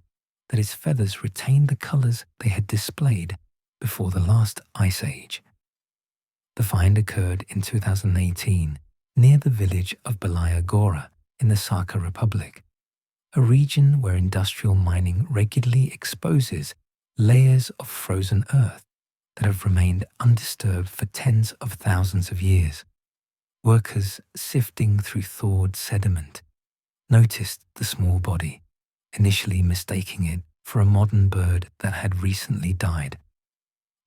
that its feathers retained the colors they had displayed before the last ice age. The find occurred in 2018 near the village of Belaya Gora in the Sakha Republic, a region where industrial mining regularly exposes layers of frozen earth that have remained undisturbed for tens of thousands of years. Workers sifting through thawed sediment noticed the small body, initially mistaking it for a modern bird that had recently died.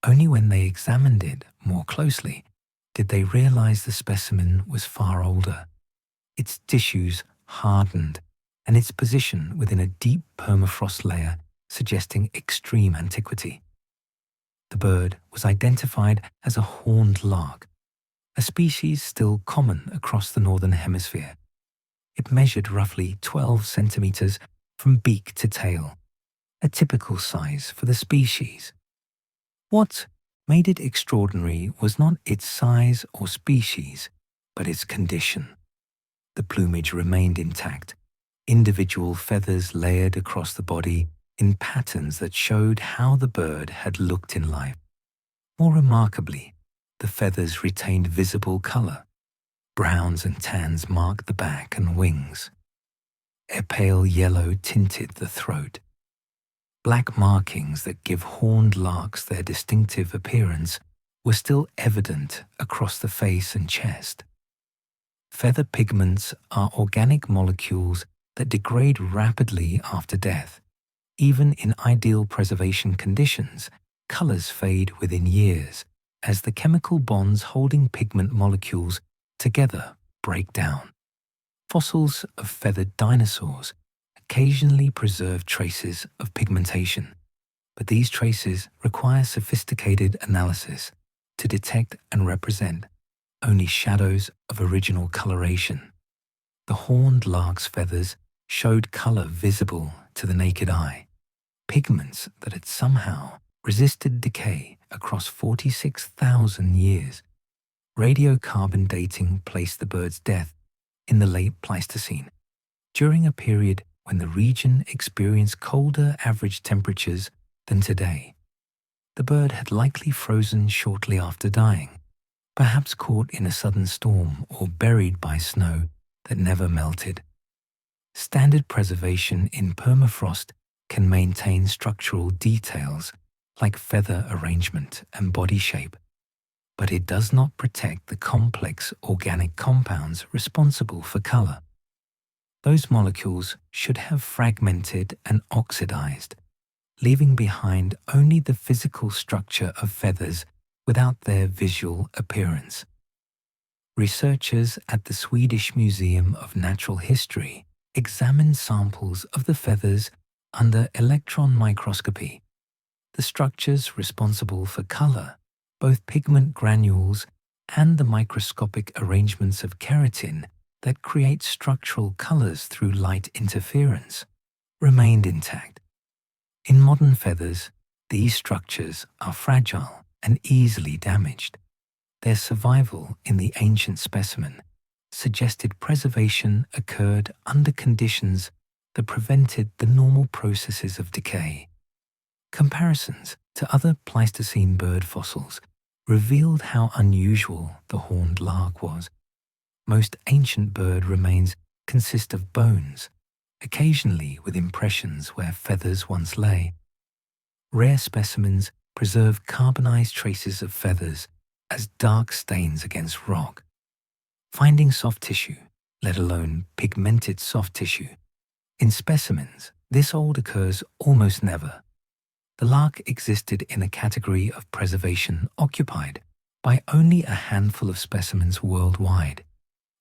Only when they examined it more closely did they realize the specimen was far older, its tissues hardened, and its position within a deep permafrost layer suggesting extreme antiquity. The bird was identified as a horned lark, a species still common across the northern hemisphere. It measured roughly 12 centimeters from beak to tail, a typical size for the species. What made it extraordinary was not its size or species, but its condition. The plumage remained intact, individual feathers layered across the body in patterns that showed how the bird had looked in life. More remarkably, the feathers retained visible color. Browns and tans marked the back and wings. A pale yellow tinted the throat. Black markings that give horned larks their distinctive appearance were still evident across the face and chest. Feather pigments are organic molecules that degrade rapidly after death. Even in ideal preservation conditions, colors fade within years as the chemical bonds holding pigment molecules together break down. Fossils of feathered dinosaurs occasionally preserve traces of pigmentation, but these traces require sophisticated analysis to detect and represent only shadows of original coloration. The horned lark's feathers showed color visible to the naked eye, pigments that had somehow resisted decay across 46,000 years. Radiocarbon dating placed the bird's death in the late Pleistocene, during a period when the region experienced colder average temperatures than today. The bird had likely frozen shortly after dying, perhaps caught in a sudden storm or buried by snow that never melted. Standard preservation in permafrost can maintain structural details like feather arrangement and body shape, but it does not protect the complex organic compounds responsible for color. Those molecules should have fragmented and oxidized, leaving behind only the physical structure of feathers without their visual appearance. Researchers at the Swedish Museum of Natural History examined samples of the feathers under electron microscopy. The structures responsible for color, both pigment granules and the microscopic arrangements of keratin that create structural colors through light interference, remained intact. In modern feathers, these structures are fragile and easily damaged. Their survival in the ancient specimen suggested preservation occurred under conditions that prevented the normal processes of decay. Comparisons to other Pleistocene bird fossils revealed how unusual the horned lark was. Most ancient bird remains consist of bones, occasionally with impressions where feathers once lay. Rare specimens preserve carbonized traces of feathers as dark stains against rock. Finding soft tissue, let alone pigmented soft tissue, in specimens this old occurs almost never. The lark existed in a category of preservation occupied by only a handful of specimens worldwide,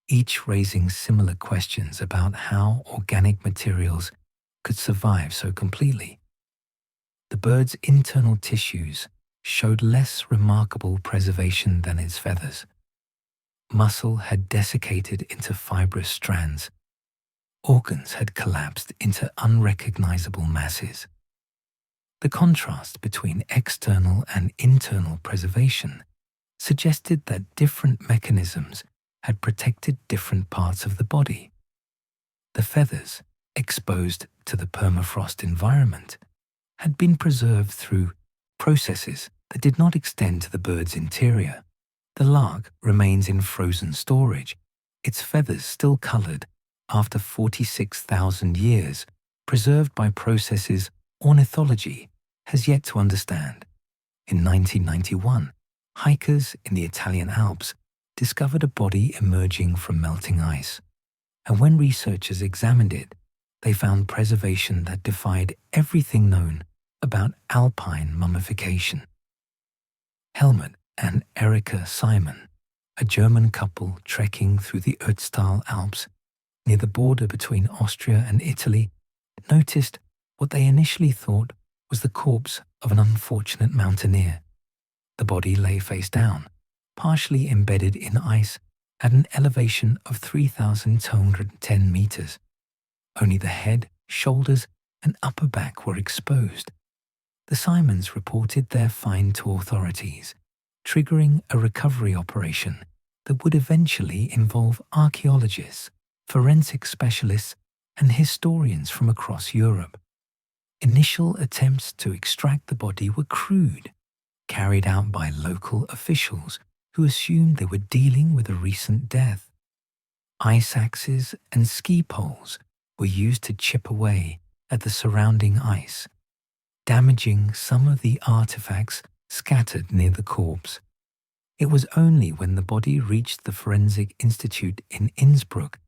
each raising similar questions about how organic materials could survive so completely. The bird's internal tissues showed less remarkable preservation than its feathers. Muscle had desiccated into fibrous strands. Organs had collapsed into unrecognizable masses. The contrast between external and internal preservation suggested that different mechanisms had protected different parts of the body. The feathers, exposed to the permafrost environment, had been preserved through processes that did not extend to the bird's interior. The lark remains in frozen storage, its feathers still colored after 46,000 years, preserved by processes ornithology has yet to understand. In 1991, hikers in the Italian Alps discovered a body emerging from melting ice, and when researchers examined it, they found preservation that defied everything known about alpine mummification. Helmut and Erika Simon, a German couple trekking through the Ötztal Alps near the border between Austria and Italy, noticed what they initially thought was the corpse of an unfortunate mountaineer. The body lay face down, partially embedded in ice at an elevation of 3,210 meters. Only the head, shoulders, and upper back were exposed. The Simons reported their find to authorities, triggering a recovery operation that would eventually involve archaeologists, forensic specialists, and historians from across Europe. Initial attempts to extract the body were crude, carried out by local officials who assumed they were dealing with a recent death. Ice axes and ski poles were used to chip away at the surrounding ice, damaging some of the artifacts scattered near the corpse. It was only when the body reached the Forensic Institute in Innsbruck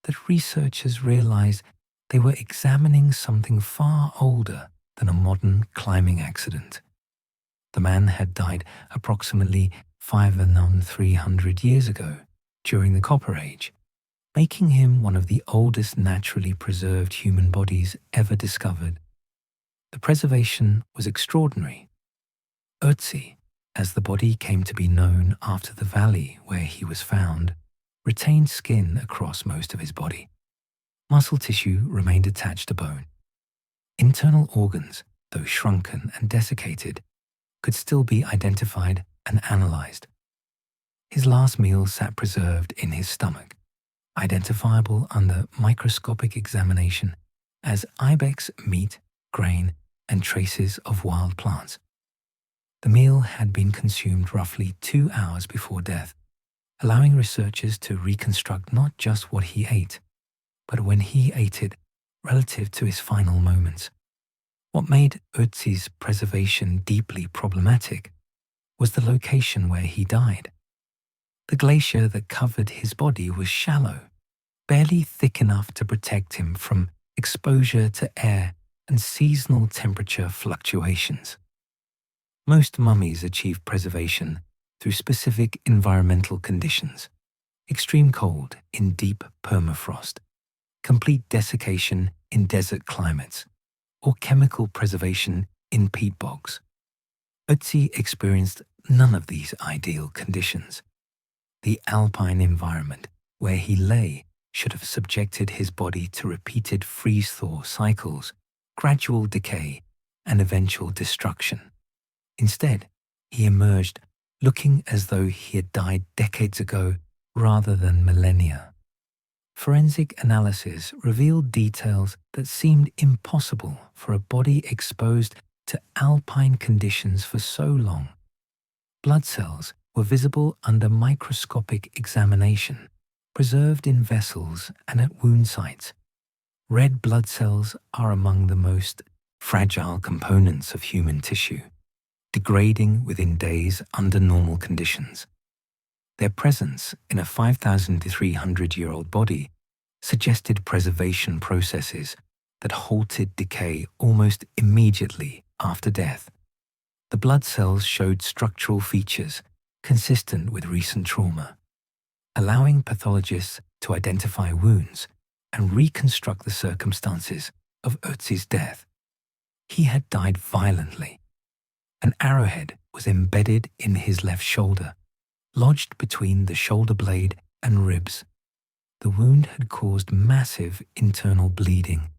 that researchers realized they were examining something far older than a modern climbing accident. The man had died approximately 5,300 years ago during the Copper Age, making him one of the oldest naturally preserved human bodies ever discovered. The preservation was extraordinary. Ötzi, as the body came to be known after the valley where he was found, retained skin across most of his body. Muscle tissue remained attached to bone. Internal organs, though shrunken and desiccated, could still be identified and analyzed. His last meal sat preserved in his stomach, identifiable under microscopic examination as ibex meat, grain, and traces of wild plants. The meal had been consumed roughly 2 hours before death, allowing researchers to reconstruct not just what he ate, but when he ate it relative to his final moments. What made Ötzi's preservation deeply problematic was the location where he died. The glacier that covered his body was shallow, barely thick enough to protect him from exposure to air and seasonal temperature fluctuations. Most mummies achieve preservation through specific environmental conditions: extreme cold in deep permafrost, complete desiccation in desert climates, or chemical preservation in peat bogs. Ötzi experienced none of these ideal conditions. The alpine environment where he lay should have subjected his body to repeated freeze-thaw cycles, gradual decay, and eventual destruction. Instead, he emerged looking as though he had died decades ago rather than millennia. Forensic analysis revealed details that seemed impossible for a body exposed to alpine conditions for so long. Blood cells were visible under microscopic examination, preserved in vessels and at wound sites. Red blood cells are among the most fragile components of human tissue, degrading within days under normal conditions. Their presence in a 5,300-year-old body suggested preservation processes that halted decay almost immediately after death. The blood cells showed structural features consistent with recent trauma, allowing pathologists to identify wounds and reconstruct the circumstances of Ötzi's death. He had died violently. An arrowhead was embedded in his left shoulder, lodged between the shoulder blade and ribs. The wound had caused massive internal bleeding.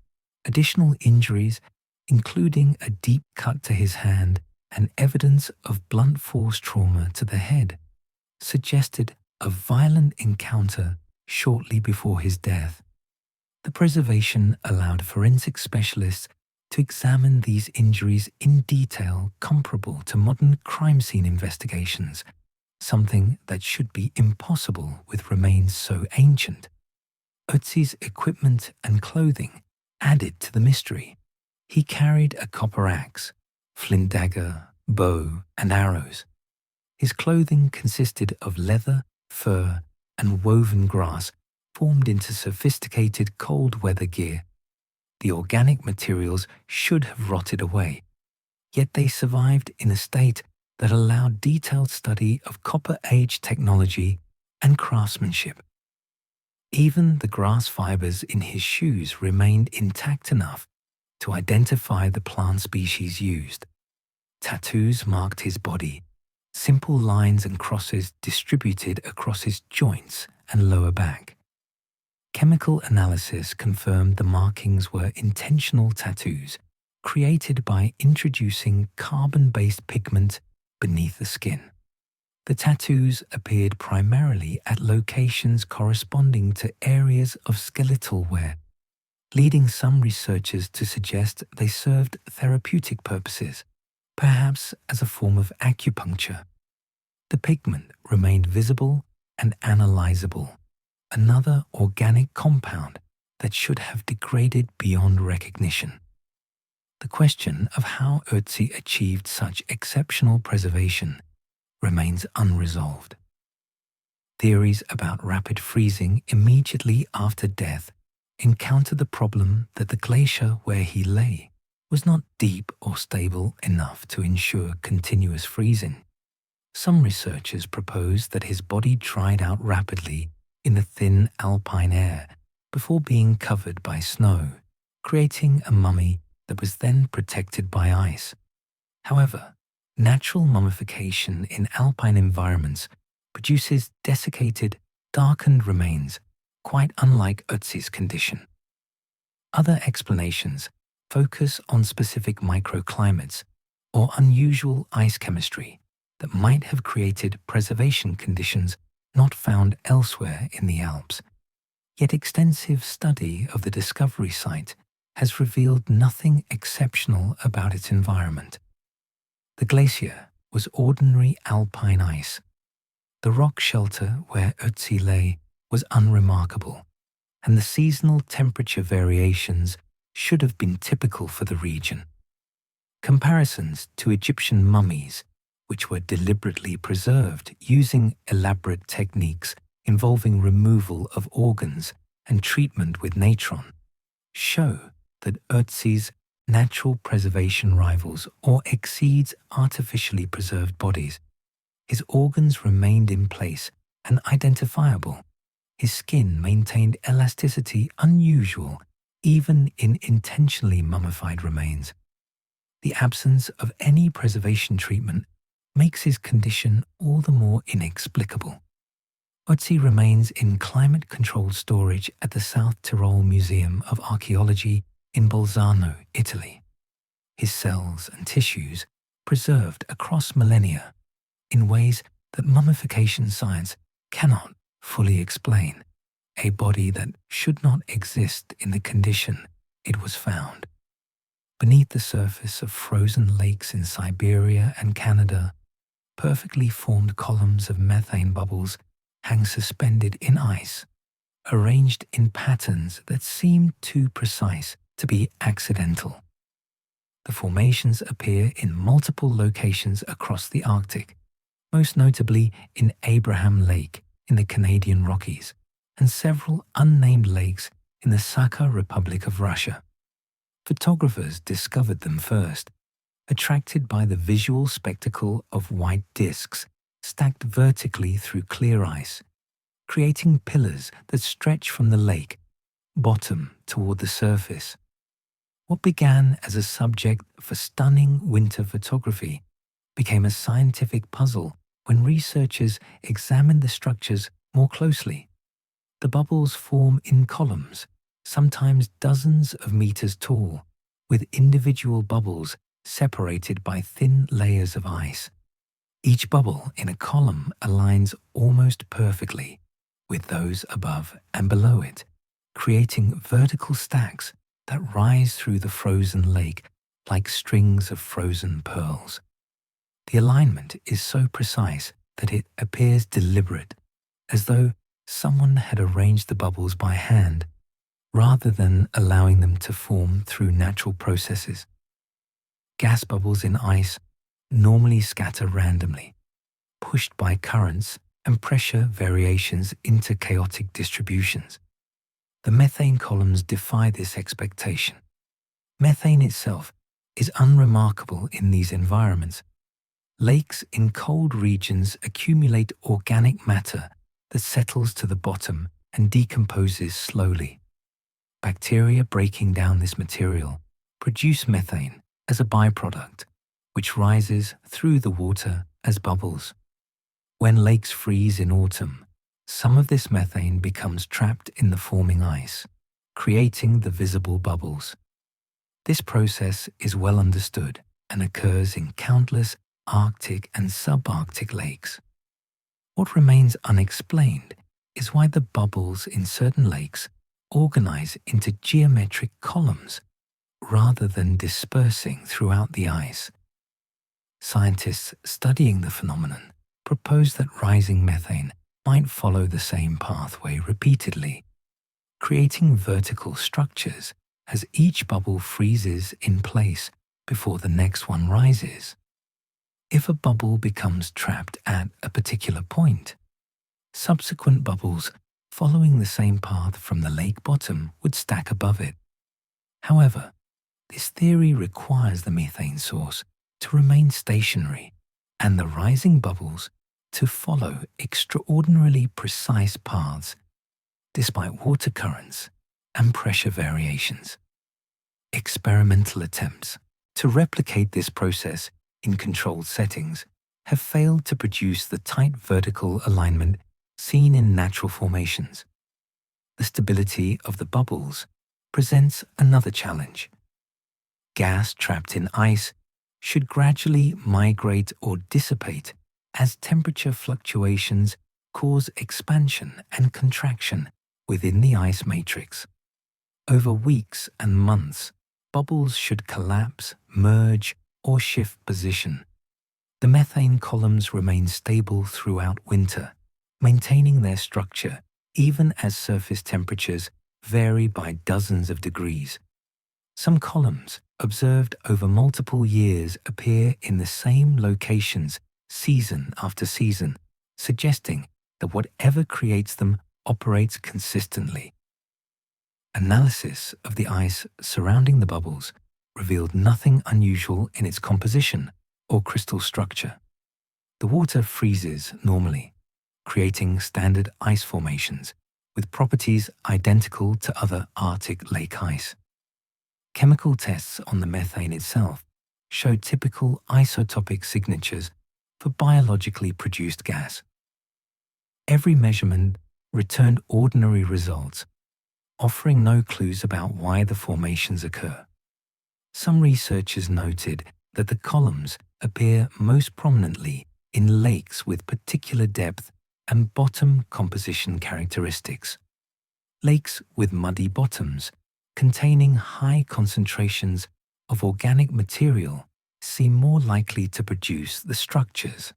Additional injuries, including a deep cut to his hand and evidence of blunt force trauma to the head, suggested a violent encounter shortly before his death. The preservation allowed forensic specialists to examine these injuries in detail comparable to modern crime scene investigations, something that should be impossible with remains so ancient. Ötzi's equipment and clothing added to the mystery. He carried a copper axe, flint dagger, bow, and arrows. His clothing consisted of leather, fur, and woven grass formed into sophisticated cold weather gear. The organic materials should have rotted away, yet they survived in a state that allowed detailed study of Copper Age technology and craftsmanship. Even the grass fibers in his shoes remained intact enough to identify the plant species used. Tattoos marked his body, simple lines and crosses distributed across his joints and lower back. Chemical analysis confirmed the markings were intentional tattoos created by introducing carbon-based pigment beneath the skin. The tattoos appeared primarily at locations corresponding to areas of skeletal wear, leading some researchers to suggest they served therapeutic purposes, perhaps as a form of acupuncture. The pigment remained visible and analyzable, another organic compound that should have degraded beyond recognition. The question of how Ötzi achieved such exceptional preservation remains unresolved. Theories about rapid freezing immediately after death encounter the problem that the glacier where he lay was not deep or stable enough to ensure continuous freezing. Some researchers propose that his body dried out rapidly in the thin alpine air before being covered by snow, creating a mummy that was then protected by ice. However, natural mummification in alpine environments produces desiccated, darkened remains, quite unlike Ötzi's condition. Other explanations focus on specific microclimates or unusual ice chemistry that might have created preservation conditions not found elsewhere in the Alps. Yet extensive study of the discovery site has revealed nothing exceptional about its environment. The glacier was ordinary alpine ice. The rock shelter where Ötzi lay was unremarkable, and the seasonal temperature variations should have been typical for the region. Comparisons to Egyptian mummies, which were deliberately preserved using elaborate techniques involving removal of organs and treatment with natron, show that Ötzi's natural preservation rivals or exceeds artificially preserved bodies. His organs remained in place and identifiable. His skin maintained elasticity unusual even in intentionally mummified remains. The absence of any preservation treatment makes his condition all the more inexplicable. Ötzi remains in climate-controlled storage at the South Tyrol Museum of Archaeology in Bolzano, Italy. His cells and tissues preserved across millennia in ways that mummification science cannot fully explain, a body that should not exist in the condition it was found. Beneath the surface of frozen lakes in Siberia and Canada, perfectly formed columns of methane bubbles hang suspended in ice, arranged in patterns that seem too precise to be accidental. The formations appear in multiple locations across the Arctic, most notably in Abraham Lake in the Canadian Rockies and several unnamed lakes in the Sakha Republic of Russia. Photographers discovered them first, attracted by the visual spectacle of white discs stacked vertically through clear ice, creating pillars that stretch from the lake bottom toward the surface. What began as a subject for stunning winter photography became a scientific puzzle when researchers examined the structures more closely. The bubbles form in columns, sometimes dozens of meters tall, with individual bubbles separated by thin layers of ice. Each bubble in a column aligns almost perfectly with those above and below it, creating vertical stacks that rise through the frozen lake like strings of frozen pearls. The alignment is so precise that it appears deliberate, as though someone had arranged the bubbles by hand, rather than allowing them to form through natural processes. Gas bubbles in ice normally scatter randomly, pushed by currents and pressure variations into chaotic distributions. The methane columns defy this expectation. Methane itself is unremarkable in these environments. Lakes in cold regions accumulate organic matter that settles to the bottom and decomposes slowly. Bacteria breaking down this material produce methane as a byproduct, which rises through the water as bubbles. When lakes freeze in autumn, some of this methane becomes trapped in the forming ice, creating the visible bubbles. This process is well understood and occurs in countless Arctic and subarctic lakes. What remains unexplained is why the bubbles in certain lakes organize into geometric columns rather than dispersing throughout the ice. Scientists studying the phenomenon propose that rising methane might follow the same pathway repeatedly, creating vertical structures as each bubble freezes in place before the next one rises. If a bubble becomes trapped at a particular point, subsequent bubbles following the same path from the lake bottom would stack above it. However, this theory requires the methane source to remain stationary and the rising bubbles to follow extraordinarily precise paths despite water currents and pressure variations. Experimental attempts to replicate this process in controlled settings have failed to produce the tight vertical alignment seen in natural formations. The stability of the bubbles presents another challenge. Gas trapped in ice should gradually migrate or dissipate as temperature fluctuations cause expansion and contraction within the ice matrix. Over weeks and months, bubbles should collapse, merge, or shift position. The methane columns remain stable throughout winter, maintaining their structure even as surface temperatures vary by dozens of degrees. Some columns observed over multiple years appear in the same locations season after season, suggesting that whatever creates them operates consistently. Analysis of the ice surrounding the bubbles revealed nothing unusual in its composition or crystal structure. The water freezes normally, creating standard ice formations with properties identical to other Arctic lake ice. Chemical tests on the methane itself showed typical isotopic signatures for biologically produced gas. Every measurement returned ordinary results, offering no clues about why the formations occur. Some researchers noted that the columns appear most prominently in lakes with particular depth and bottom composition characteristics. Lakes with muddy bottoms containing high concentrations of organic material seem more likely to produce the structures.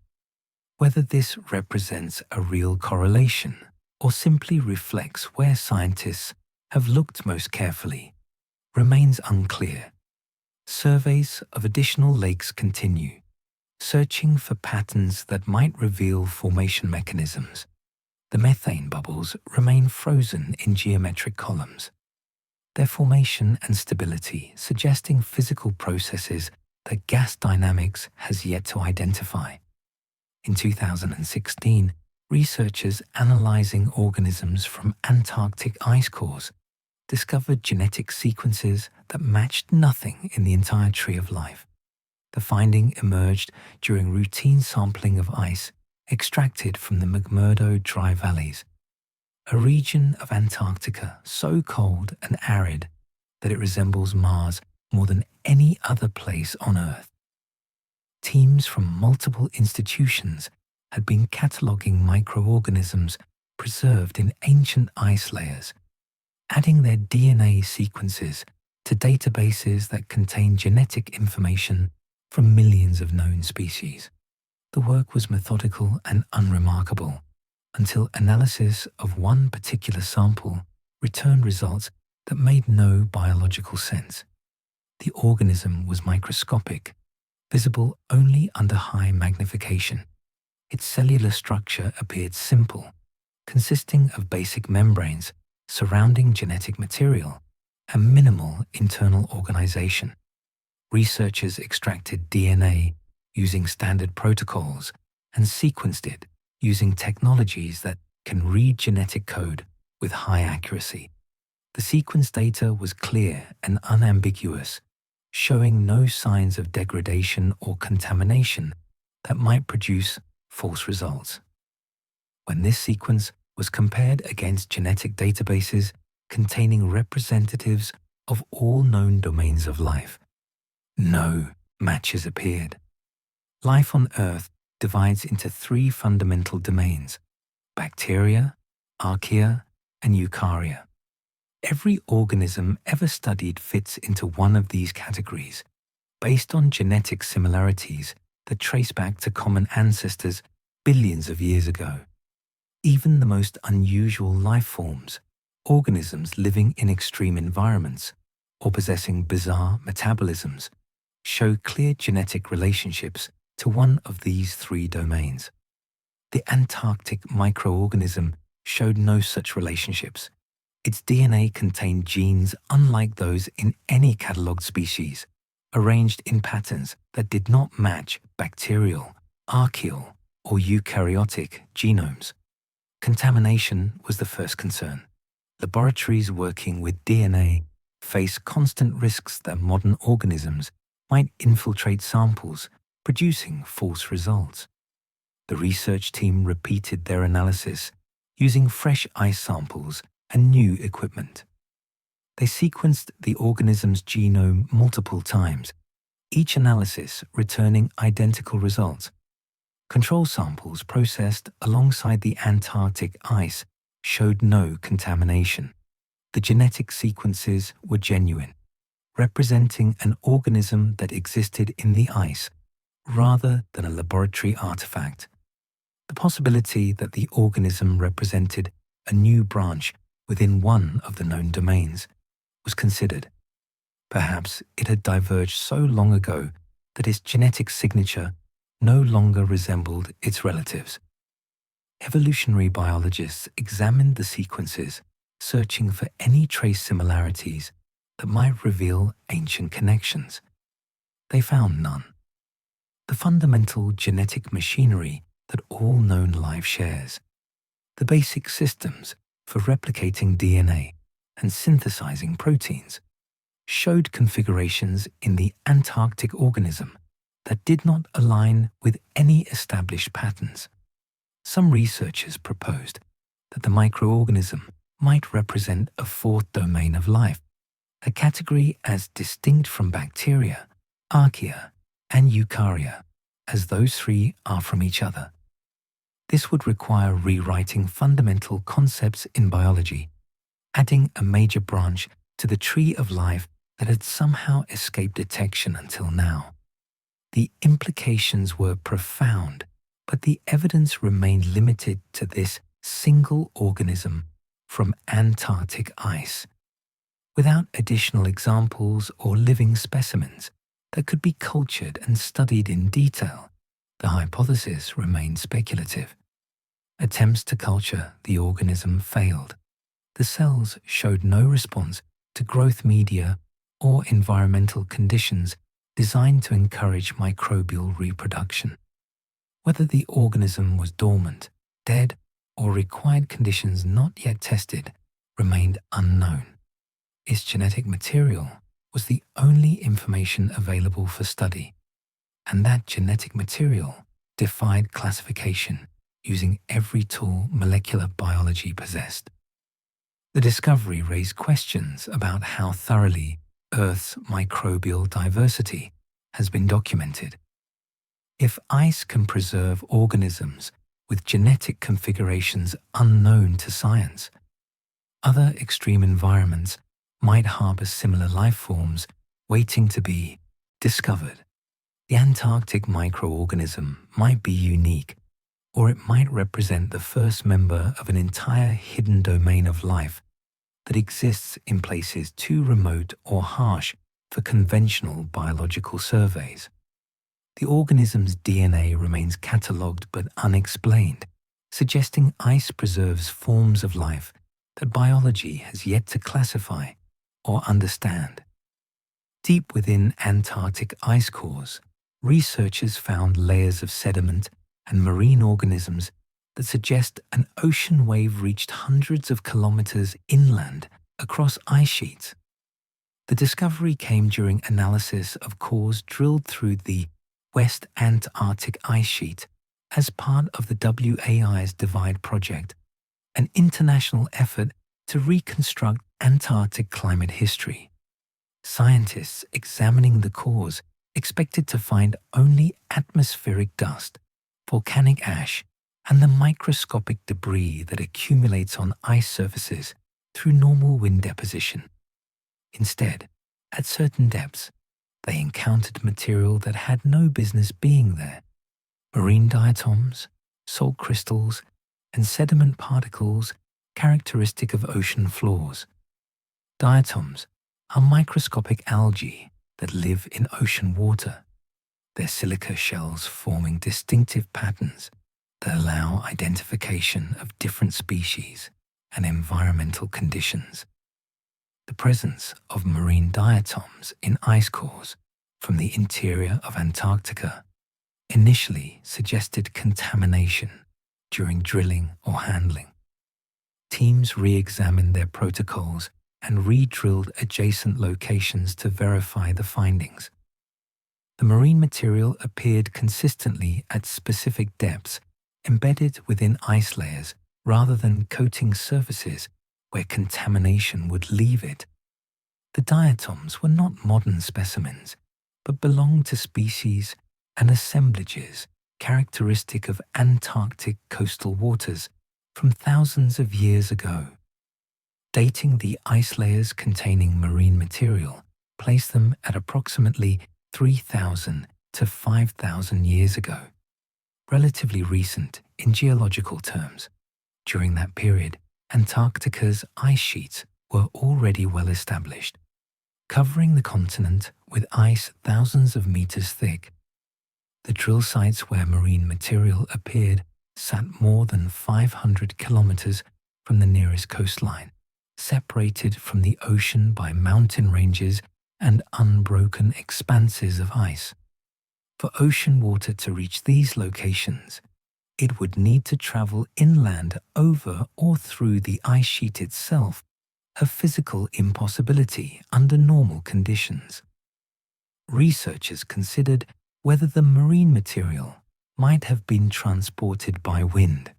Whether this represents a real correlation or simply reflects where scientists have looked most carefully remains unclear. Surveys of additional lakes continue, searching for patterns that might reveal formation mechanisms. The methane bubbles remain frozen in geometric columns, their formation and stability suggesting physical processes that gas dynamics has yet to identify. In 2016, researchers analyzing organisms from Antarctic ice cores discovered genetic sequences that matched nothing in the entire tree of life. The finding emerged during routine sampling of ice extracted from the McMurdo Dry Valleys, a region of Antarctica so cold and arid that it resembles Mars more than any other place on Earth. teams from multiple institutions had been cataloging microorganisms preserved in ancient ice layers, adding their DNA sequences to databases that contain genetic information from millions of known species. The work was methodical and unremarkable until analysis of one particular sample returned results that made no biological sense. The organism was microscopic, visible only under high magnification. Its cellular structure appeared simple, consisting of basic membranes surrounding genetic material and minimal internal organization. Researchers extracted DNA using standard protocols and sequenced it using technologies that can read genetic code with high accuracy. The sequence data was clear and unambiguous, showing no signs of degradation or contamination that might produce false results. When this sequence was compared against genetic databases containing representatives of all known domains of life, no matches appeared. Life on Earth divides into three fundamental domains: bacteria, archaea, and eukarya. Every organism ever studied fits into one of these categories, based on genetic similarities that trace back to common ancestors billions of years ago. Even the most unusual life forms, organisms living in extreme environments or possessing bizarre metabolisms, show clear genetic relationships to one of these three domains. The Antarctic microorganism showed no such relationships. Its DNA contained genes unlike those in any catalogued species, arranged in patterns that did not match bacterial, archaeal, or eukaryotic genomes. Contamination was the first concern. Laboratories working with DNA face constant risks that modern organisms might infiltrate samples, producing false results. The research team repeated their analysis using fresh ice samples and new equipment. They sequenced the organism's genome multiple times, each analysis returning identical results. Control samples processed alongside the Antarctic ice showed no contamination. The genetic sequences were genuine, representing an organism that existed in the ice rather than a laboratory artifact. The possibility that the organism represented a new branch within one of the known domains was considered. Perhaps it had diverged so long ago that its genetic signature no longer resembled its relatives. Evolutionary biologists examined the sequences, searching for any trace similarities that might reveal ancient connections. They found none. The fundamental genetic machinery that all known life shares, the basic systems for replicating DNA and synthesizing proteins, showed configurations in the Antarctic organism that did not align with any established patterns. Some researchers proposed that the microorganism might represent a fourth domain of life, a category as distinct from bacteria, archaea, and eukarya as those three are from each other. This would require rewriting fundamental concepts in biology, adding a major branch to the tree of life that had somehow escaped detection until now. The implications were profound, but the evidence remained limited to this single organism from Antarctic ice. Without additional examples or living specimens that could be cultured and studied in detail, the hypothesis remained speculative. Attempts to culture the organism failed. The cells showed no response to growth media or environmental conditions designed to encourage microbial reproduction. Whether the organism was dormant, dead, or required conditions not yet tested remained unknown. Its genetic material was the only information available for study, and that genetic material defied classification using every tool molecular biology possessed. The discovery raised questions about how thoroughly Earth's microbial diversity has been documented. If ice can preserve organisms with genetic configurations unknown to science, other extreme environments might harbor similar life forms waiting to be discovered. The Antarctic microorganism might be unique, or it might represent the first member of an entire hidden domain of life that exists in places too remote or harsh for conventional biological surveys. The organism's DNA remains catalogued but unexplained, suggesting ice preserves forms of life that biology has yet to classify or understand. Deep within Antarctic ice cores, researchers found layers of sediment and marine organisms that suggest an ocean wave reached hundreds of kilometers inland across ice sheets. The discovery came during analysis of cores drilled through the West Antarctic ice sheet as part of the WAI's DIVIDE project, an international effort to reconstruct Antarctic climate history. Scientists examining the cores expected to find only atmospheric dust, volcanic ash, and the microscopic debris that accumulates on ice surfaces through normal wind deposition. Instead, at certain depths, they encountered material that had no business being there: marine diatoms, salt crystals, and sediment particles characteristic of ocean floors. Diatoms are microscopic algae that live in ocean water, their silica shells forming distinctive patterns that allow identification of different species and environmental conditions. The presence of marine diatoms in ice cores from the interior of Antarctica initially suggested contamination during drilling or handling. Teams re-examined their protocols and re-drilled adjacent locations to verify the findings. The marine material appeared consistently at specific depths, embedded within ice layers rather than coating surfaces where contamination would leave it. The diatoms were not modern specimens, but belonged to species and assemblages characteristic of Antarctic coastal waters from thousands of years ago. Dating the ice layers containing marine material placed them at approximately 3,000 to 5,000 years ago, relatively recent in geological terms. During that period, Antarctica's ice sheets were already well established, covering the continent with ice thousands of meters thick. The drill sites where marine material appeared sat more than 500 kilometers from the nearest coastline, separated from the ocean by mountain ranges and unbroken expanses of ice. For ocean water to reach these locations, it would need to travel inland over or through the ice sheet itself, a physical impossibility under normal conditions. Researchers considered whether the marine material might have been transported by wind.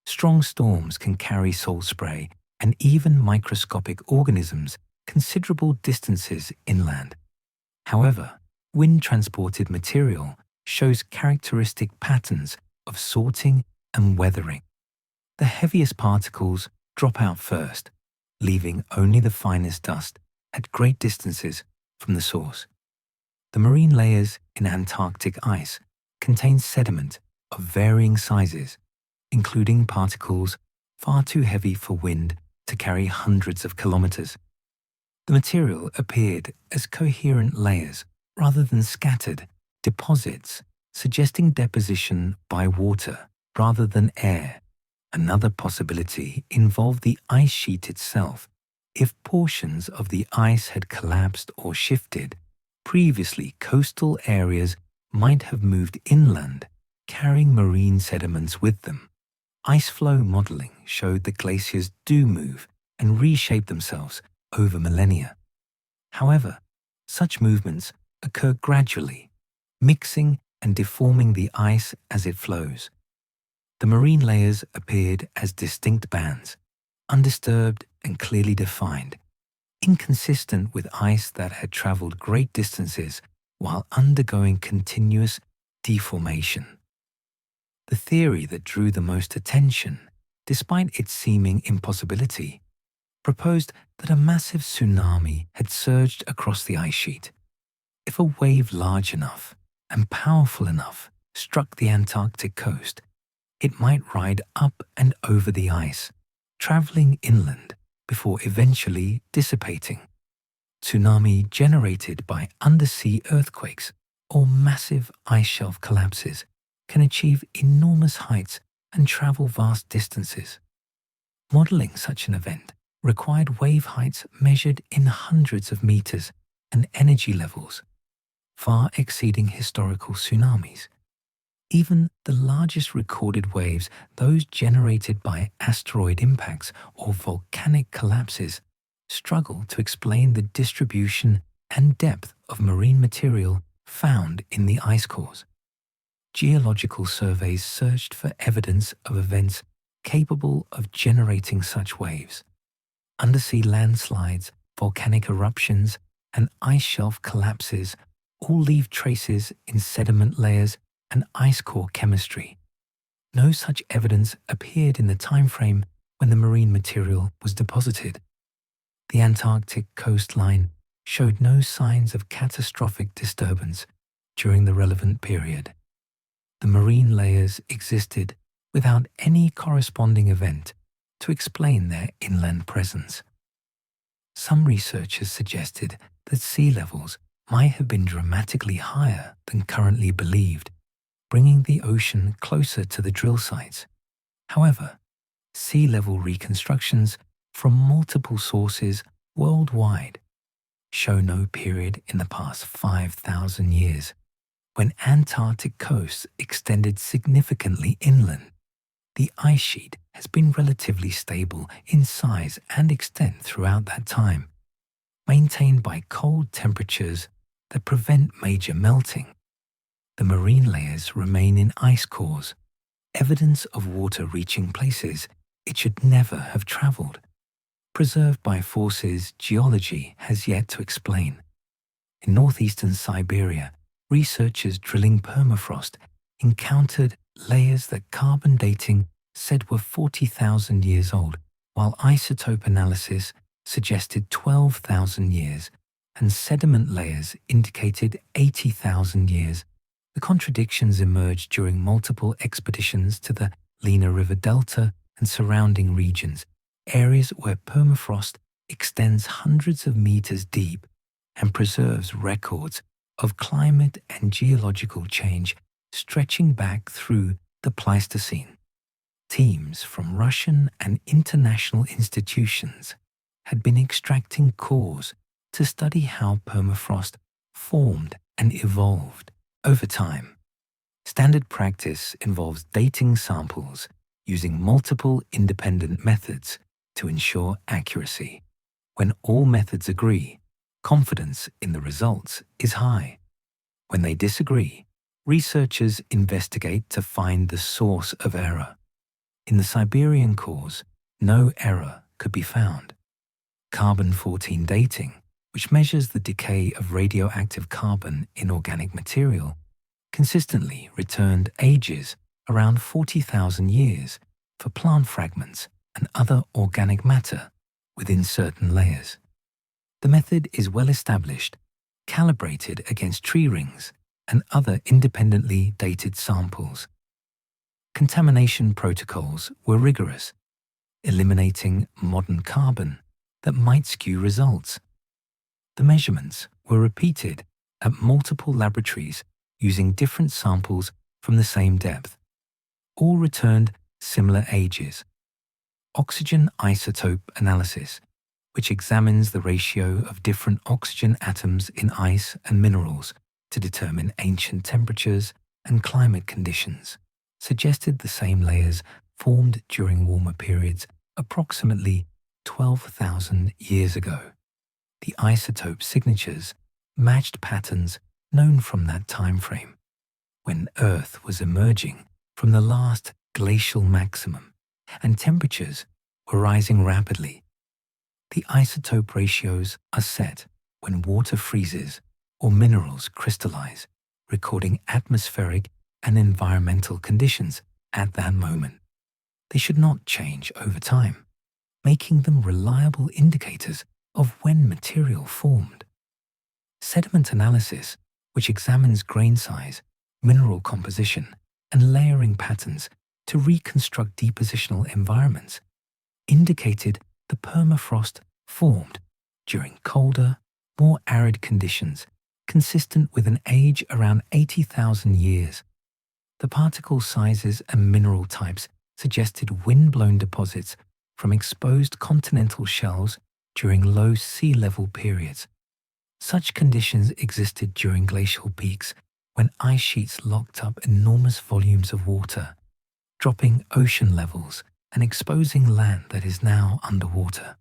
Strong storms can carry salt spray and even microscopic organisms considerable distances inland. However, wind-transported material shows characteristic patterns of sorting and weathering. The heaviest particles drop out first, leaving only the finest dust at great distances from the source. The marine layers in Antarctic ice contain sediment of varying sizes, including particles far too heavy for wind to carry hundreds of kilometers. The material appeared as coherent layers rather than scattered deposits, suggesting deposition by water rather than air. Another possibility involved the ice sheet itself. If portions of the ice had collapsed or shifted, previously coastal areas might have moved inland, carrying marine sediments with them. Ice flow modeling showed that glaciers do move and reshape themselves over millennia. However, such movements occur gradually, mixing and deforming the ice as it flows. The marine layers appeared as distinct bands, undisturbed and clearly defined, inconsistent with ice that had traveled great distances while undergoing continuous deformation. The theory that drew the most attention, despite its seeming impossibility, proposed that a massive tsunami had surged across the ice sheet. If a wave large enough and powerful enough struck the Antarctic coast, it might ride up and over the ice, traveling inland before eventually dissipating. Tsunami generated by undersea earthquakes or massive ice shelf collapses can achieve enormous heights and travel vast distances. Modeling such an event required wave heights measured in hundreds of meters and energy levels far exceeding historical tsunamis. Even the largest recorded waves, those generated by asteroid impacts or volcanic collapses, struggle to explain the distribution and depth of marine material found in the ice cores. Geological surveys searched for evidence of events capable of generating such waves. Undersea landslides, volcanic eruptions, and ice shelf collapses all leave traces in sediment layers and ice core chemistry. No such evidence appeared in the time frame when the marine material was deposited. The Antarctic coastline showed no signs of catastrophic disturbance during the relevant period. The marine layers existed without any corresponding event to explain their inland presence. Some researchers suggested that sea levels might have been dramatically higher than currently believed, bringing the ocean closer to the drill sites. However, sea level reconstructions from multiple sources worldwide show no period in the past 5,000 years when Antarctic coasts extended significantly inland. The ice sheet has been relatively stable in size and extent throughout that time, maintained by cold temperatures that prevent major melting. The marine layers remain in ice cores, evidence of water reaching places it should never have traveled, preserved by forces geology has yet to explain. In northeastern Siberia, researchers drilling permafrost encountered layers that carbon dating said were 40,000 years old, while isotope analysis suggested 12,000 years and sediment layers indicated 80,000 years. The contradictions emerged during multiple expeditions to the Lena River Delta and surrounding regions, areas where permafrost extends hundreds of meters deep and preserves records of climate and geological change stretching back through the Pleistocene. Teams from Russian and international institutions had been extracting cores to study how permafrost formed and evolved over time. Standard practice involves dating samples using multiple independent methods to ensure accuracy. When all methods agree, confidence in the results is high. When they disagree, researchers investigate to find the source of error. In the Siberian cores, no error could be found. Carbon-14 dating, which measures the decay of radioactive carbon in organic material, consistently returned ages around 40,000 years for plant fragments and other organic matter within certain layers. The method is well established, calibrated against tree rings and other independently dated samples. Contamination protocols were rigorous, eliminating modern carbon that might skew results. The measurements were repeated at multiple laboratories using different samples from the same depth. All returned similar ages. Oxygen isotope analysis, which examines the ratio of different oxygen atoms in ice and minerals to determine ancient temperatures and climate conditions, suggested the same layers formed during warmer periods approximately 12,000 years ago. The isotope signatures matched patterns known from that time frame, when Earth was emerging from the last glacial maximum and temperatures were rising rapidly. The isotope ratios are set when water freezes or minerals crystallize, recording atmospheric and environmental conditions at that moment. They should not change over time, making them reliable indicators of when material formed. Sediment analysis, which examines grain size, mineral composition, and layering patterns to reconstruct depositional environments, indicated the permafrost formed during colder, more arid conditions consistent with an age around 80,000 years. The particle sizes and mineral types suggested wind-blown deposits from exposed continental shelves during low sea level periods. Such conditions existed during glacial peaks when ice sheets locked up enormous volumes of water, dropping ocean levels and exposing land that is now underwater.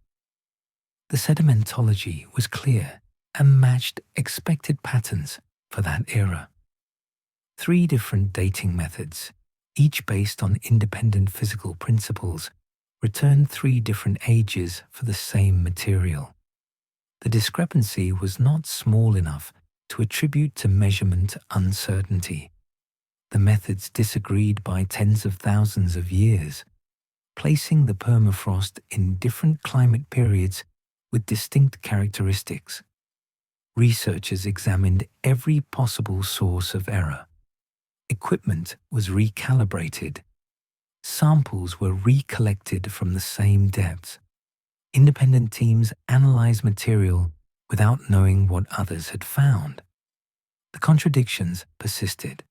The sedimentology was clear and matched expected patterns for that era. 3 different dating methods, each based on independent physical principles, returned 3 different ages for the same material. The discrepancy was not small enough to attribute to measurement uncertainty. The methods disagreed by tens of thousands of years, placing the permafrost in different climate periods with distinct characteristics. Researchers examined every possible source of error. Equipment was recalibrated. Samples were recollected from the same depths. Independent teams analyzed material without knowing what others had found. The contradictions persisted.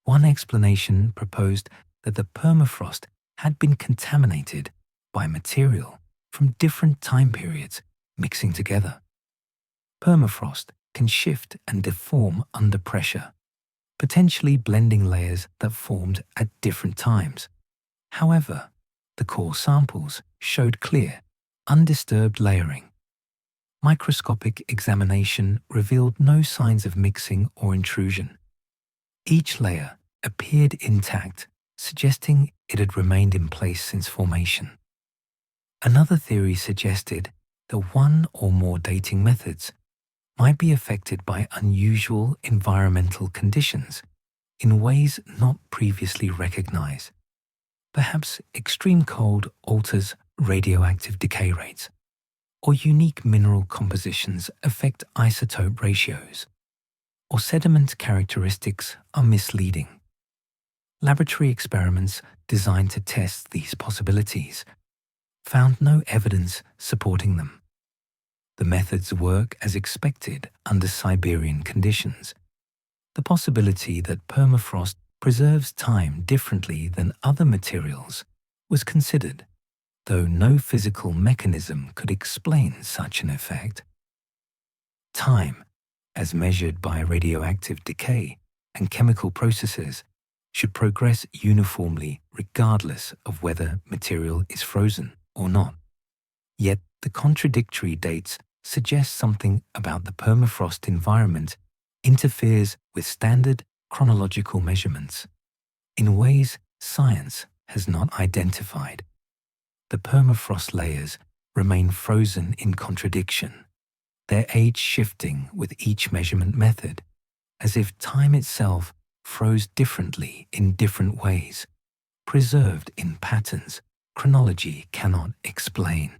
One explanation proposed that the permafrost had been contaminated by material from different time periods mixing together. Permafrost can shift and deform under pressure, potentially blending layers that formed at different times. However, the core samples showed clear, undisturbed layering. Microscopic examination revealed no signs of mixing or intrusion. Each layer appeared intact, suggesting it had remained in place since formation. Another theory suggested that one or more dating methods might be affected by unusual environmental conditions in ways not previously recognized. Perhaps extreme cold alters radioactive decay rates, or unique mineral compositions affect isotope ratios, or sediment characteristics are misleading. Laboratory experiments designed to test these possibilities found no evidence supporting them. The methods work as expected under Siberian conditions. The possibility that permafrost preserves time differently than other materials was considered, though no physical mechanism could explain such an effect. Time, as measured by radioactive decay and chemical processes, should progress uniformly regardless of whether material is frozen or not. Yet the contradictory dates suggest something about the permafrost environment interferes with standard chronological measurements in ways science has not identified. The permafrost layers remain frozen in contradiction, their age shifting with each measurement method, as if time itself froze differently in different ways, preserved in patterns chronology cannot explain.